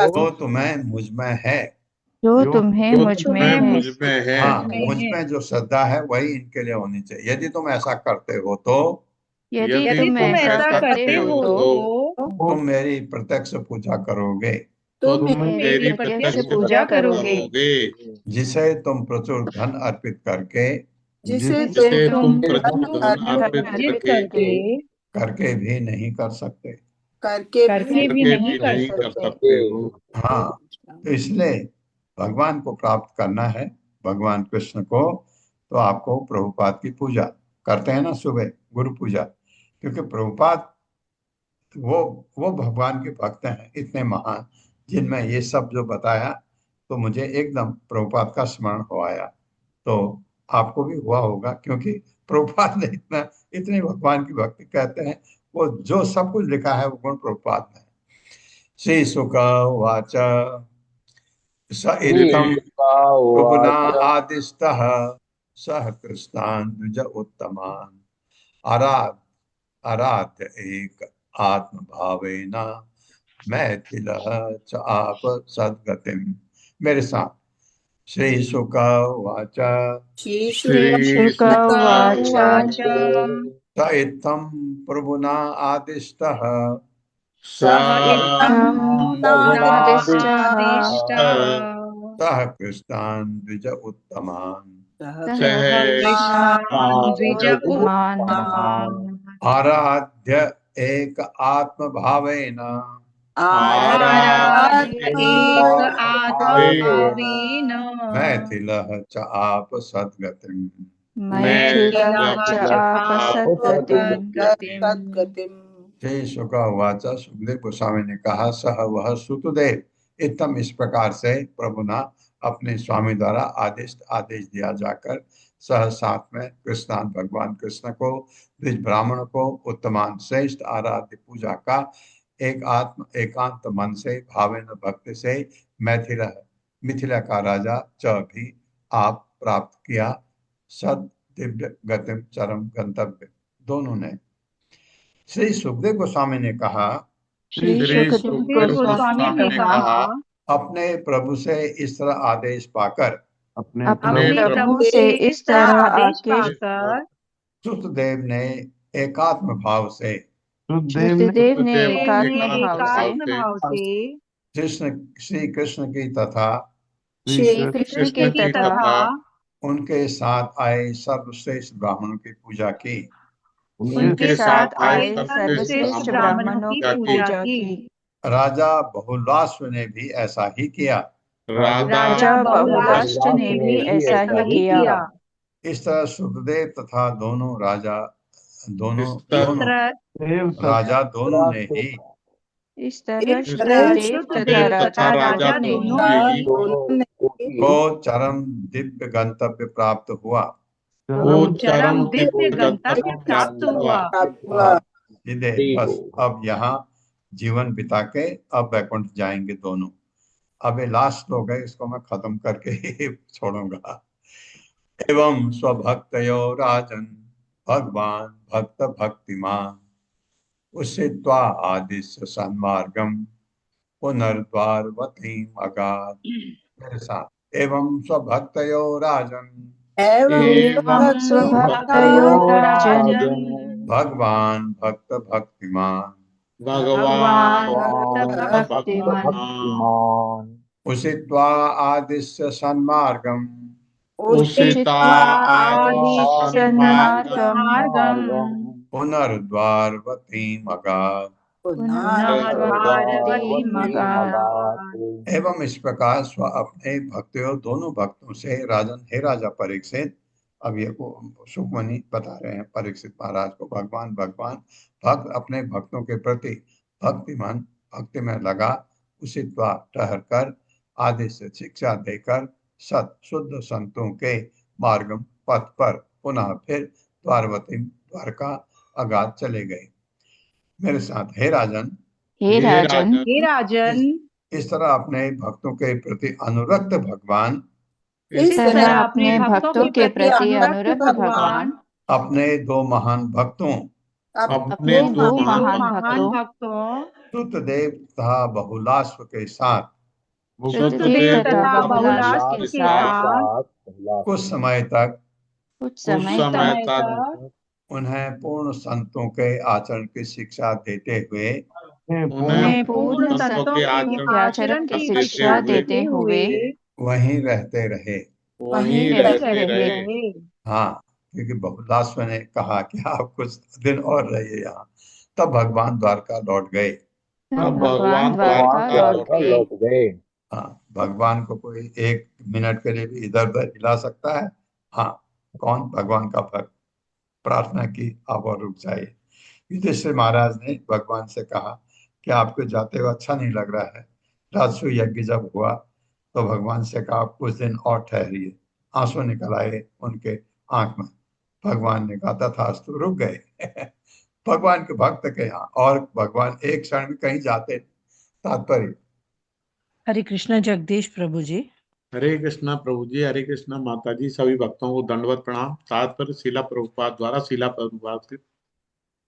जो तुम्हें मुझ में है। जो तुम्हें मुझ में है। हाँ, मुझ में जो श्रद्धा है वही इनके लिए होनी चाहिए। यदि तुम ऐसा करते हो तो, यदि तुम ऐसा करते हो तो तुम मेरी प्रत्यक्ष पूजा करोगे, तुम मेरी प्रत्यक्ष पूजा करोगे, जिसे तुम प्रचुर धन अर्पित करके करके भी नहीं कर सकते। करके भी नहीं कर सकते हो। हाँ, तो इसलिए भगवान को प्राप्त करना है, भगवान कृष्ण को, तो आपको प्रभुपाद की पूजा करते हैं ना सुबह, गुरु पूजा। क्योंकि प्रभुपाद वो भगवान के भक्त हैं इतने महान, जिनमें ये सब जो बताया, तो मुझे एकदम प्रभुपाद का स्मरण हो आया। तो आपको भी हुआ होगा, क्योंकि प्रभुपाद ने इतने भगवान की भक्ति कहते हैं, वो जो सब कुछ लिखा है वो गुण प्रभुपाद में है। श्री शुक उवाच स इत्थं प्रभुना आदिष्टः सह कृष्णान् द्विज उत्तमान् आराध्य एक आत्मभावेन मैथिलः च आप सद्गतिम्। मेरे साथ, श्री शुक उवाच स इत्थं प्रभुना आदिष्टः सह कृष्णान् द्विज उत्तमान् आराध्य एक आत्मभावेन मैथिलः च आप सद्गतिम्। श्री शुक उवाच, सुखदेव गोस्वामी ने कहा, सह वह श्रुतदेव इत्तम, इस प्रकार से प्रभुना अपने स्वामी द्वारा आदेश दिया जाकर, सह साथ में कृष्णान भगवान कृष्ण को, द्विज ब्राह्मण को उत्तमान श्रेष्ठ आराध्य पूजा का एकांत मन से भावेन भक्ति से मिथिला का राजा च भी आप प्राप्त किया, सद दिव्य गतिम चरम गंतव्य। दोनों ने। श्री सुखदेव गोस्वामी ने कहा, अपने प्रभु से इस तरह आदेश पाकर श्रुतदेव ने एकात्म भाव से श्री कृष्ण की तथा श्री कृष्ण के कृष्ण की तथा उनके साथ आए सर्वश्रेष्ठ ब्राह्मणों की पूजा की। उनके साथ आए सर्वश्रेष्ठ ब्राह्मणों की पूजा की। राजा बहुलाश्व ने भी ऐसा ही किया। राजा बहुलाष्ट ने भी ऐसा ही किया। इस तरह सुखदेव तथा दोनों राजा इस तरह राजा दोनों ने ही इस तरह इस तरह शुद्धदेव तथा राजा दोनों ने ही दोनों ने को चरम दिव्य गंतव्य प्राप्त हुआ। चरम दिव्य गंतव्य प्राप्त हुआ। प्राप्त हुआ। सीधे बस अब यहाँ जीवन बिता के अब वैकुंठ जाएंगे दोनों। अब ये लास्ट हो गए, इसको मैं खत्म करके ही छोड़ूंगा। एवं स्वभक्तयो राजन भगवान भक्त भक्तिमान उषित्वा आदिश्य सन्मार्गम पुनर्द्वारवतीम अगाध। मेरे साथ एवं स्वभक्तयो राजन एवं स्वभक्तयो राजन भगवान भक्त भक्तिमान भगवान भक्त भक्तिमान उषित्वा आदिश्य सन्मार्गम उषित्वा आदि सन्मार्गम पुनर्द्वारवतीम अगाध। पुनर्द्वारवती मगाध। एवं इस प्रकार स्व अपने भक्तों दोनों भक्तों से राजन, हे राजा परीक्षित, अब ये सुखमणि बता रहे हैं परीक्षित महाराज को, भगवान भक्त अपने भक्तों के प्रति भक्तिमान भक्ति में लगा, उसी ठहर कर आदि से शिक्षा देकर सत शुद्ध संतों के मार्गम पथ पर पुनः फिर द्वारका अगाध चले गए। मेरे साथ हे राजन इस तरह अपने भक्तों के प्रति अनुरक्त भगवान इस तरह अपने भक्तों के प्रति अनुरक्त भगवान अपने दो महान भक्तों श्रुतदेव तथा बहुलाश्व के साथ कुछ समय तक उन्हें पूर्ण संतों के आचरण की शिक्षा देते हुए वहीं रहते रहे। हाँ, क्योंकि बहुलाश्व ने कहा कि आप कुछ दिन और रहिए यहाँ। तब भगवान द्वारका लौट गए। हाँ, भगवान को कोई एक मिनट के लिए भी इधर उधर हिला सकता है? हाँ, कौन? भगवान का भक्त। प्रार्थना की, आप और रुक जाइए। युधिष्ठिर महाराज ने भगवान से कहा कि आपको जाते हुए अच्छा नहीं लग रहा है। राजसु यज्ञ जब हुआ तो भगवान से कहा कुछ दिन और ठहरिए। आंसू निकल आए उनके आंख में। भगवान ने कहा तथास्तु, रुक गए। भगवान के भक्त के यहाँ, और भगवान एक क्षण में कहीं जाते। तात्पर्य हरे कृष्णा जगदीश प्रभु जी। हरे कृष्णा प्रभु जी, हरे कृष्णा माता जी, सभी भक्तों को दंडवत प्रणाम। तात्पर्य शिला प्रभुपाद द्वारा, शिला प्रभुपाद के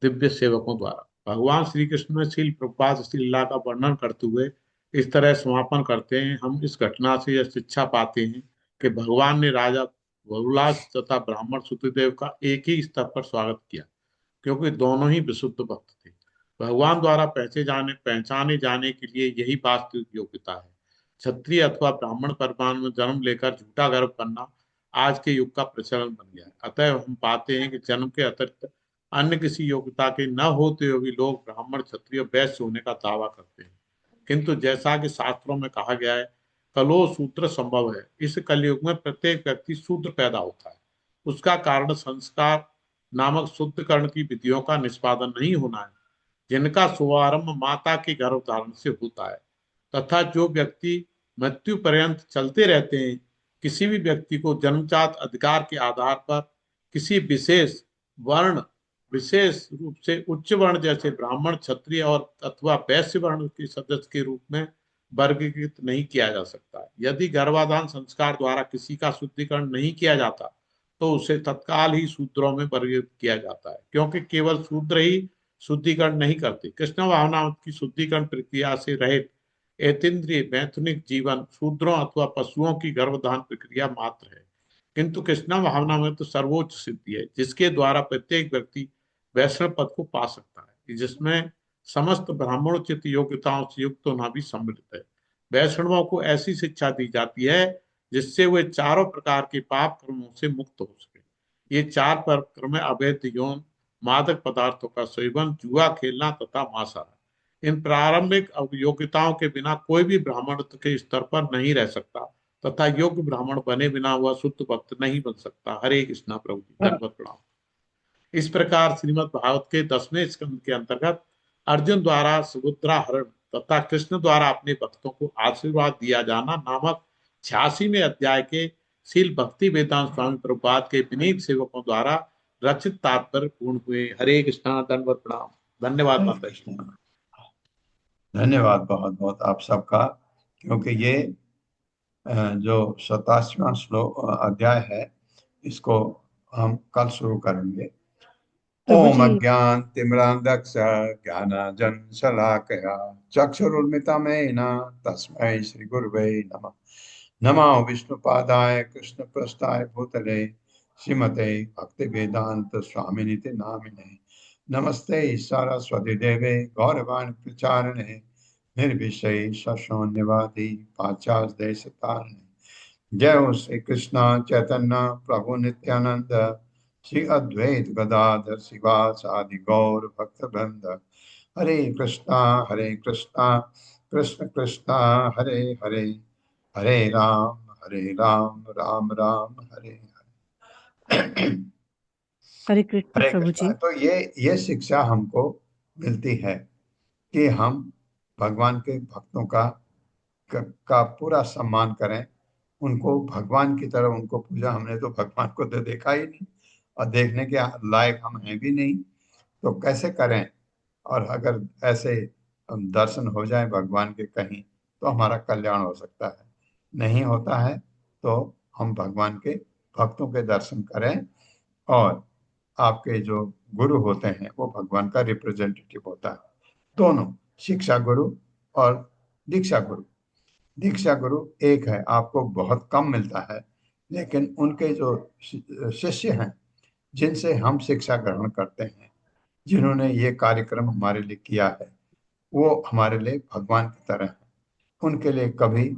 दिव्य सेवकों द्वारा। भगवान श्री कृष्ण में शील प्रभुपाद श्री लीला का वर्णन करते हुए इस तरह समापन करते हैं। हम इस घटना से यह शिक्षा पाते हैं कि भगवान ने राजा बहुलाश तथा ब्राह्मण सुतदेव का एक ही स्तर पर स्वागत किया, क्योंकि दोनों ही विशुद्ध भक्त थे। भगवान द्वारा पहचाने जाने के लिए यही वास्तविक योग्यता है। क्षत्रिय अथवा ब्राह्मण परिवार में जन्म लेकर झूठा गर्व करना आज के युग का प्रचलन बन गया है। अतः हम पाते हैं कि जन्म के अतिरिक्त अन्य किसी योग्यता के न होते हुए भी लोग ब्राह्मण, क्षत्रिय, वैश्य होने का दावा करते हैं। किंतु जैसा कि शास्त्रों में कहा गया है, कलो शूद्र संभव है। इस कलयुग में प्रत्येक व्यक्ति शूद्र पैदा होता है। उसका कारण संस्कार नामक शुद्धकरण की विधियों का निष्पादन नहीं होना है, जिनका शुभारंभ माता के गर्भधारण से होता है। तथा जो व्यक्ति मृत्यु पर्यंत चलते रहते हैं, किसी भी व्यक्ति को जन्मजात अधिकार के आधार पर किसी विशेष वर्ण, विशेष रूप से उच्च वर्ण जैसे ब्राह्मण, क्षत्रिय और अथवा वैश्य वर्ण के सदस्य के रूप में वर्गीकृत नहीं किया जा सकता। यदि गर्भाधान संस्कार द्वारा किसी का शुद्धिकरण नहीं किया जाता तो उसे तत्काल ही शूद्रों में वर्गीकृत किया जाता है, क्योंकि केवल शूद्र ही शुद्धिकरण नहीं करते। कृष्ण भावना की शुद्धिकरण प्रक्रिया से रहित ऐतिंद्रिय मैथुनिक जीवन शूद्रों अथवा पशुओं की गर्भधान प्रक्रिया मात्र है। किंतु कृष्ण भावना में तो सर्वोच्च सिद्धि है, जिसके द्वारा प्रत्येक व्यक्ति वैष्णव पद को पा सकता है, जिसमें समस्त ब्राह्मणोचित योग्यताओं से युक्त होना भी सम्मिलित है। वैष्णवों को ऐसी शिक्षा दी जाती है जिससे वे चारों प्रकार के पाप कर्मों से मुक्त हो सके। ये चार कर्म है अवैध यौन, मादक पदार्थों का सेवन, जुआ खेलना तथा मांसाहार। इन प्रारंभिक योग्यताओं के बिना कोई भी ब्राह्मण के स्तर पर नहीं रह सकता तथा योग्य ब्राह्मण बने बिना वह शुद्ध भक्त नहीं बन सकता। हरे कृष्णा प्रभु जी, दंडवत प्रणाम। इस प्रकार श्रीमद् भागवत के 10वें स्कंद के अंतर्गत अर्जुन द्वारा सुभद्रा हरण तथा कृष्ण द्वारा अपने भक्तों को आशीर्वाद दिया जाना नामक 86वें अध्याय के शील भक्ति वेदांत स्वामी प्रभुपाद के विनीत सेवकों द्वारा रचित तात्पर्य पूर्ण हुए। हरे कृष्णा, दंडवत प्रणाम। धन्यवाद माता जी। धन्यवाद बहुत बहुत आप सबका, क्योंकि ये जो 27वां श्लोक अध्याय है इसको हम कल शुरू करेंगे। ओम अज्ञान तिमिरांधक्ष ज्ञानांजन शलाकया चक्षुरुन्मिलितं तस्मै श्री गुरुवे नमः। नमो विष्णुपादाय कृष्णप्रेष्ठाय भूतले श्रीमते भक्तिवेदांत स्वामिनिति नामिने। नमस्ते सरस्वती देवे गौरवाणी प्रचारिणे निर्विशेष शून्यवादी पाश्चात्य देश तारिणे। जय हो श्री कृष्ण चैतन्य प्रभु नित्यानंद श्री अद्वैत गदाधर शिवासादि गौर भक्त वृंद। हरे कृष्णा कृष्ण कृष्णा हरे हरे, हरे राम राम राम हरे हरे। हरे कृष्ण प्रभु जी। तो ये शिक्षा हमको मिलती है कि हम भगवान के भक्तों का पूरा सम्मान करें, उनको भगवान की तरह उनको पूजा। हमने तो भगवान को तो देखा ही नहीं और देखने के लायक हम हैं भी नहीं, तो कैसे करें। और अगर ऐसे दर्शन हो जाए भगवान के कहीं तो हमारा कल्याण हो सकता है, नहीं होता है तो हम भगवान के भक्तों के दर्शन करें। और आपके जो गुरु होते हैं वो भगवान का रिप्रेजेंटेटिव होता है। दोनों शिक्षा गुरु और दीक्षा गुरु। दीक्षा गुरु एक है, आपको बहुत कम मिलता है, लेकिन उनके जो शिष्य हैं जिनसे हम शिक्षा ग्रहण करते हैं, जिन्होंने ये कार्यक्रम हमारे लिए किया है, वो हमारे लिए भगवान की तरह है। उनके लिए कभी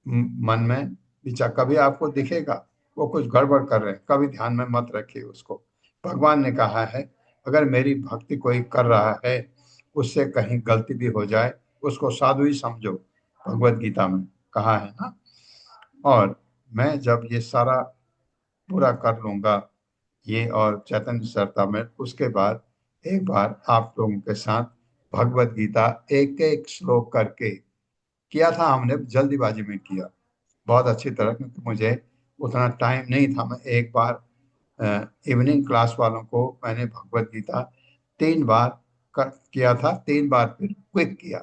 मन में विचार, कभी आपको दिखेगा वो कुछ गड़बड़ कर रहे हैं, कभी ध्यान में मत रखिए उसको। भगवान ने कहा है अगर मेरी भक्ति कोई कर रहा है उससे कहीं गलती भी हो जाए उसको साधु ही समझो, भगवत गीता में कहा है ना। और मैं जब ये सारा पूरा कर लूंगा ये और चैतन्य चरितामृत, उसके बाद एक बार आप लोगों के साथ भगवत गीता एक एक श्लोक करके किया था। हमने जल्दीबाजी में किया बहुत अच्छी तरह, क्योंकि मुझे उतना टाइम नहीं था। मैं एक बार इवनिंग क्लास वालों को मैंने भगवत गीता 3 बार किया था, 3 बार फिर क्विक किया,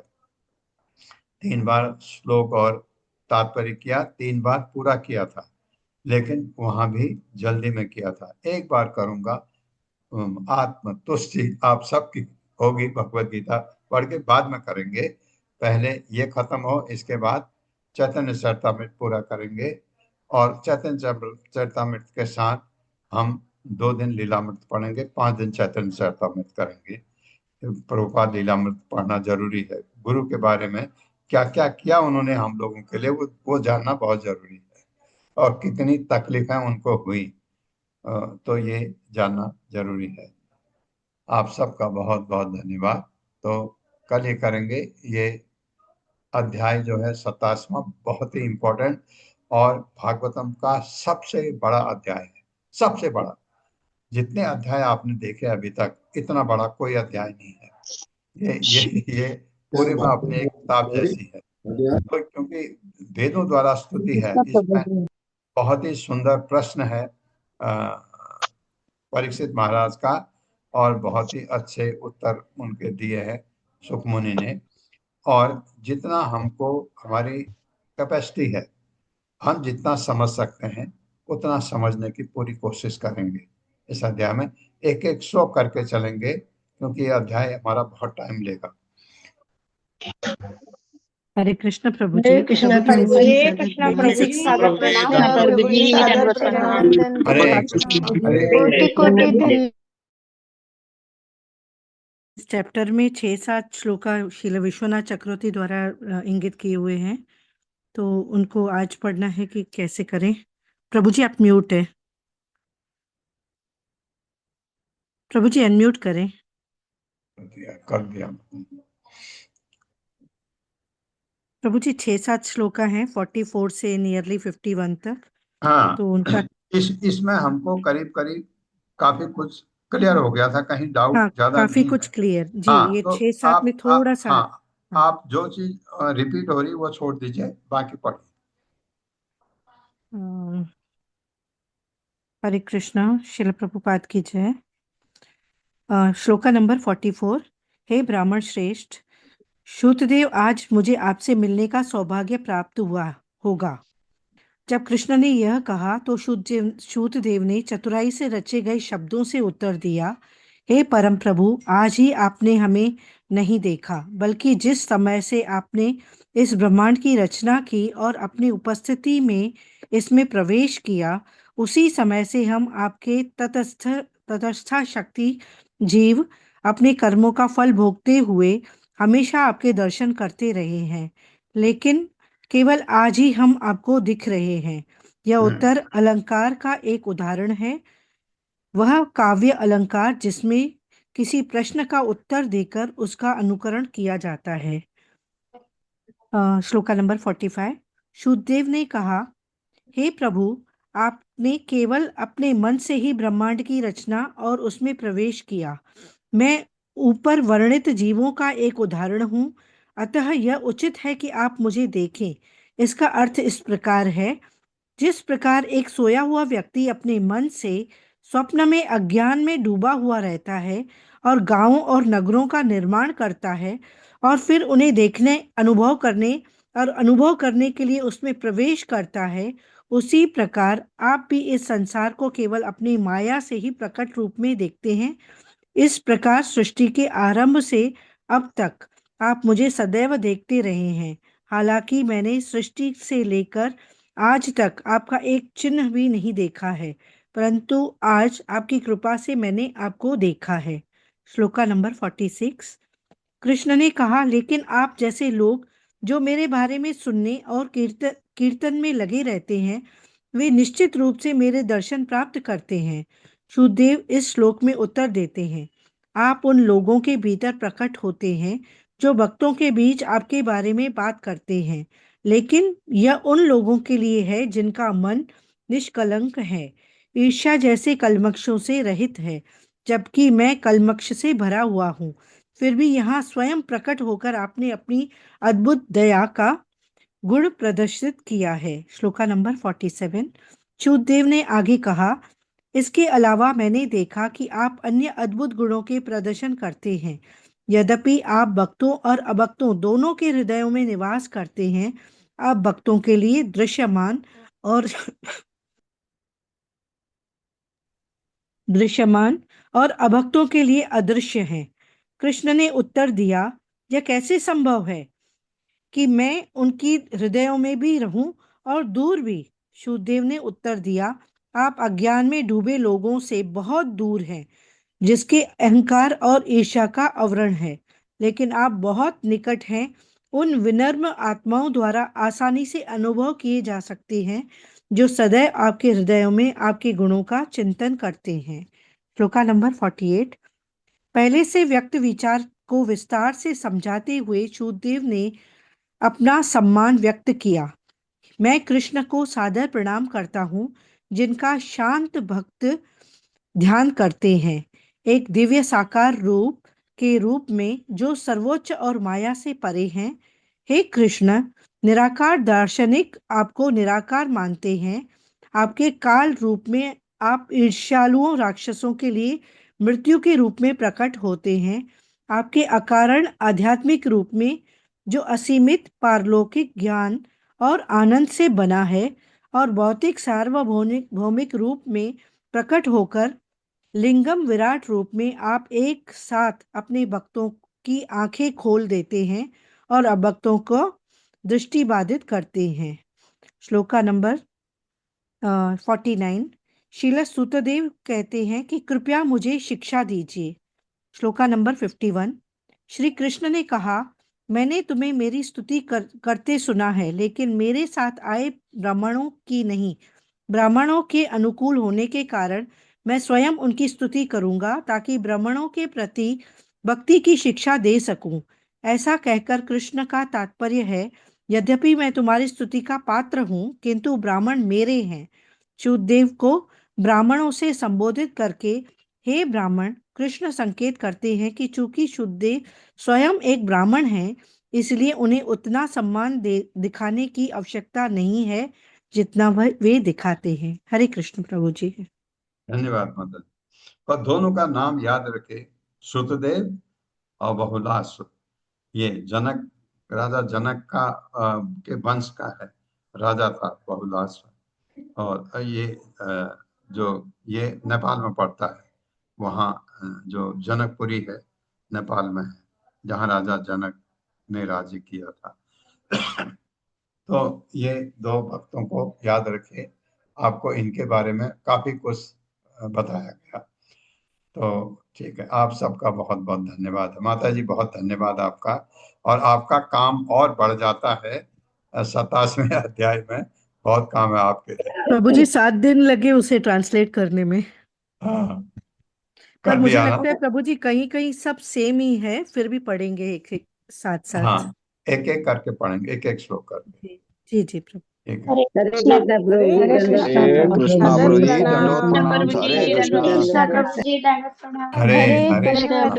3 बार श्लोक और तात्पर्य किया, 3 बार पूरा किया था, लेकिन वहां भी जल्दी में किया था। एक बार करूंगा, आत्म तुष्टि आप सबकी होगी। भगवत गीता पढ़ के बाद में करेंगे, पहले ये खत्म हो, इसके बाद चैतन्य चरितामृत पूरा करेंगे। और चैतन्य चरितामृत के साथ हम 2 दिन लीलामृत पढ़ेंगे, 5 दिन चैतन्य चरितामृत करेंगे। प्रभुपाद लीलामृत पढ़ना जरूरी है। गुरु के बारे में क्या क्या किया उन्होंने हम लोगों के लिए, वो जानना बहुत जरूरी है। और कितनी तकलीफें उनको हुई, तो ये जानना जरूरी है। आप सबका बहुत बहुत धन्यवाद। तो कल ये करेंगे, ये अध्याय जो है 27वां बहुत ही इम्पोर्टेंट और भागवतम का सबसे बड़ा अध्याय है, सबसे बड़ा। जितने अध्याय आपने देखे अभी तक, इतना बड़ा कोई अध्याय नहीं है। ये पूरे में अपने एक किताब जैसी है। तो क्योंकि वेदों द्वारा स्तुति है, इसमें बहुत ही सुंदर प्रश्न है परीक्षित महाराज का, और बहुत ही अच्छे उत्तर उनके दिए हैं सुखमुनि ने। और जितना हमको हमारी कैपेसिटी है, हम जितना समझ सकते हैं उतना समझने की पूरी कोशिश करेंगे। इस अध्याय में एक एक श्लोक करके चलेंगे, क्योंकि ये अध्याय हमारा बहुत टाइम लेगा। हरे कृष्ण प्रभु जी। हरे कृष्ण प्रभु जी, सादर प्रणाम। हरे कृष्ण, हरे कोटि कोटि इस चैप्टर में 6-7 श्लोका श्रील विश्वनाथ चक्रवर्ती द्वारा इंगित किए हुए हैं, तो उनको आज पढ़ना है कि कैसे करें। प्रभु जी आप म्यूट है, प्रभु जी अनम्यूट करें। कर दिया। प्रभु जी 6-7 श्लोका हैं 44 से नियरली 51 तक, हाँ, तो उनका इसमें हमको करीब करीब काफी कुछ क्लियर हो गया था, कहीं डाउट हाँ ज्यादा काफी नहीं कुछ है। क्लियर जी। हाँ, ये तो 6-7 में थोड़ा सा हाँ, हाँ। आप जो चीज रिपीट हो रही वो छोड़ दीजिए, बाकी पढ़िए। अम, हरे कृष्णा, शिल प्रभुपाद की जय। श्लोका नंबर 44। हे ब्राह्मण श्रेष्ठ, श्रुतदेव आज मुझे आपसे मिलने का सौभाग्य प्राप्त हुआ होगा। जब कृष्ण ने यह कहा तो श्रुतदेव ने चतुराई से रचे गए शब्दों से उत्तर दिया, हे परम प्रभु, आज ही आपने हमें नहीं देखा, बल्कि जिस समय से आपने इस ब्रह्मांड की रचना की और अपनी उपस्थिति में इसमें प्रवेश किया, उसी समय से हम आपके तटस्थ शक्ति जीव अपने कर्मों का फल भोगते हुए हमेशा आपके दर्शन करते रहे हैं, लेकिन केवल आज ही हम आपको दिख रहे हैं। यह उत्तर अलंकार का एक उदाहरण है, वह काव्य अलंकार जिसमें किसी प्रश्न का उत्तर देकर उसका अनुकरण किया जाता है। श्लोका नंबर 45। शुद्धदेव ने कहा, हे प्रभु, आपने केवल अपने मन से ही ब्रह्मांड की रचना और उसमें प्रवेश किया। मैं ऊपर वर्णित जीवों का एक उदाहरण हूँ, अतः यह उचित है कि आप मुझे देखें। इसका अर्थ इस प्रकार है, जिस प्रकार एक सोया हुआ व्यक्ति अपने मन से स्वप्न में अज्ञान में डूबा हुआ रहता है और गांवों और नगरों का निर्माण करता है और फिर उन्हें देखने, अनुभव करने के लिए उसमें प्रवेश करता है, उसी प्रकार आप भी इस संसार को केवल अपनी माया से ही प्रकट रूप में देखते हैं। इस प्रकार सृष्टि के आरंभ से अब तक आप मुझे सदैव देखते रहे हैं, हालांकि मैंने सृष्टि से लेकर आज तक आपका एक चिन्ह भी नहीं देखा है, परंतु आज आपकी कृपा से मैंने आपको देखा है। श्लोका नंबर 46। कृष्ण ने कहा, लेकिन आप जैसे लोग जो मेरे बारे में सुनने और कीर्तन में लगे रहते हैं, वे निश्चित रूप से मेरे दर्शन प्राप्त करते हैं। सुखदेव इस श्लोक में उत्तर देते हैं, आप उन लोगों के भीतर प्रकट होते हैं जो भक्तों के बीच आपके बारे में बात करते हैं, लेकिन यह उन लोगों के लिए है जिनका मन निष्कलंक है, ईर्ष्या जैसे कलमक्षों से रहित है, जबकि मैं कलमक्ष से भरा हुआ हूँ। फिर भी यहाँ स्वयं प्रकट होकर आपने अपनी अद्भुत दया का गुण प्रदर्शित किया है। श्लोका नंबर 47। च्युतदेव ने आगे कहा, इसके अलावा मैंने देखा कि आप अन्य अद्भुत गुणों के प्रदर्शन करते हैं। यद्यपि आप भक्तों और अभक्तों दोनों के हृदयों में निवास करते हैं, आप भक्तों के लिए दृश्यमान और अभक्तों के लिए अदृश्य हैं। कृष्ण ने उत्तर दिया, यह कैसे संभव है कि मैं उनकी हृदयों में भी रहूं और दूर भी। शुद्धदेव ने उत्तर दिया, आप अज्ञान में डूबे लोगों से बहुत दूर हैं, जिसके अहंकार और ईर्ष्या का आवरण है, लेकिन आप बहुत निकट हैं, उन विनम्र आत्माओं द्वारा आसानी से अनुभव किए जा सकते हैं जो सदैव आपके हृदयों में आपके गुणों का चिंतन करते हैं। श्लोका नंबर 48। पहले से व्यक्त विचार को विस्तार से समझाते हुए शुद्धदेव ने अपना सम्मान व्यक्त किया। मैं कृष्ण को सादर प्रणाम करता हूँ, जिनका शांत भक्त ध्यान करते हैं, एक दिव्य साकार रूप के रूप में जो सर्वोच्च और माया से परे हैं। हे कृष्ण, निराकार दार्शनिक आपको निराकार मानते हैं। आपके काल रूप में आप ईर्ष्यालुओं राक्षसों के लिए मृत्यु के रूप में प्रकट होते हैं। आपके अकारण आध्यात्मिक रूप में जो असीमित पारलौकिक ज्ञान और आनंद से बना है और भौतिक सार्वभौमिक भौमिक रूप में प्रकट होकर लिंगम विराट रूप में आप एक साथ अपने भक्तों की आंखें खोल देते हैं और अभक्तों को दृष्टि बाधित करते हैं। श्लोका नंबर 49। श्रील सुतदेव कहते हैं कि कृपया मुझे शिक्षा दीजिए। श्लोका नंबर 51। श्री कृष्ण ने कहा, मैंने तुम्हें मेरी स्तुति करते सुना है, लेकिन मेरे साथ आए ब्राह्मणों की नहीं। ब्राह्मणों के अनुकूल होने के कारण मैं स्वयं उनकी स्तुति करूंगा, ताकि ब्राह्मणों के प्रति भक्ति की शिक्षा दे सकूं। ऐसा कहकर कृष्ण का तात्पर्य है, यद्यपि मैं तुम्हारी स्तुति का पात्र हूं, किंतु ब्राह्मण मेरे हैं। शुद्धदेव को ब्राह्मणों से संबोधित करके हे ब्राह्मण कृष्ण संकेत करते हैं कि चूंकि शुद्धदेव स्वयं एक ब्राह्मण हैं, इसलिए उन्हें उतना सम्मान दिखाने की आवश्यकता नहीं है जितना वे दिखाते हैं। हरे कृष्ण प्रभु जी। धन्यवाद माता जी। और दोनों का नाम याद रखे, श्रुतदेव और बहुलाश्व। ये जनक, राजा जनक का के वंश का है, राजा था बहुलाश्व। और ये नेपाल में पड़ता है, वहाँ जो जनकपुरी है नेपाल में है, जहाँ राजा जनक ने राज्य किया था। तो ये दो भक्तों को याद रखिए, आपको इनके बारे में काफी कुछ बताया गया। तो ठीक है, आप सबका बहुत बहुत धन्यवाद है। माता जी बहुत धन्यवाद आपका, और आपका काम और बढ़ जाता है 27वें अध्याय में। बहुत काम है आपके लिए। प्रभु जी 7 दिन लगे उसे ट्रांसलेट करने में। हाँ, पर कर मुझे दिया ना। लगता है प्रभु जी कहीं कहीं सब सेम ही है, फिर भी पढ़ेंगे एक साथ साथ। हाँ, एक एक करके पढ़ेंगे, एक एक श्लोक करके। जी जी प्रभु। ठीक है। हरे कृष्ण प्रभु जी, दंडवत कृष्णा प्रभु जी, दंडवत प्रणाम। प्रणाम। हरे कृष्णा। कृष्ण प्रभु जी, दंडवत प्रणाम। हरे हरे कृष्ण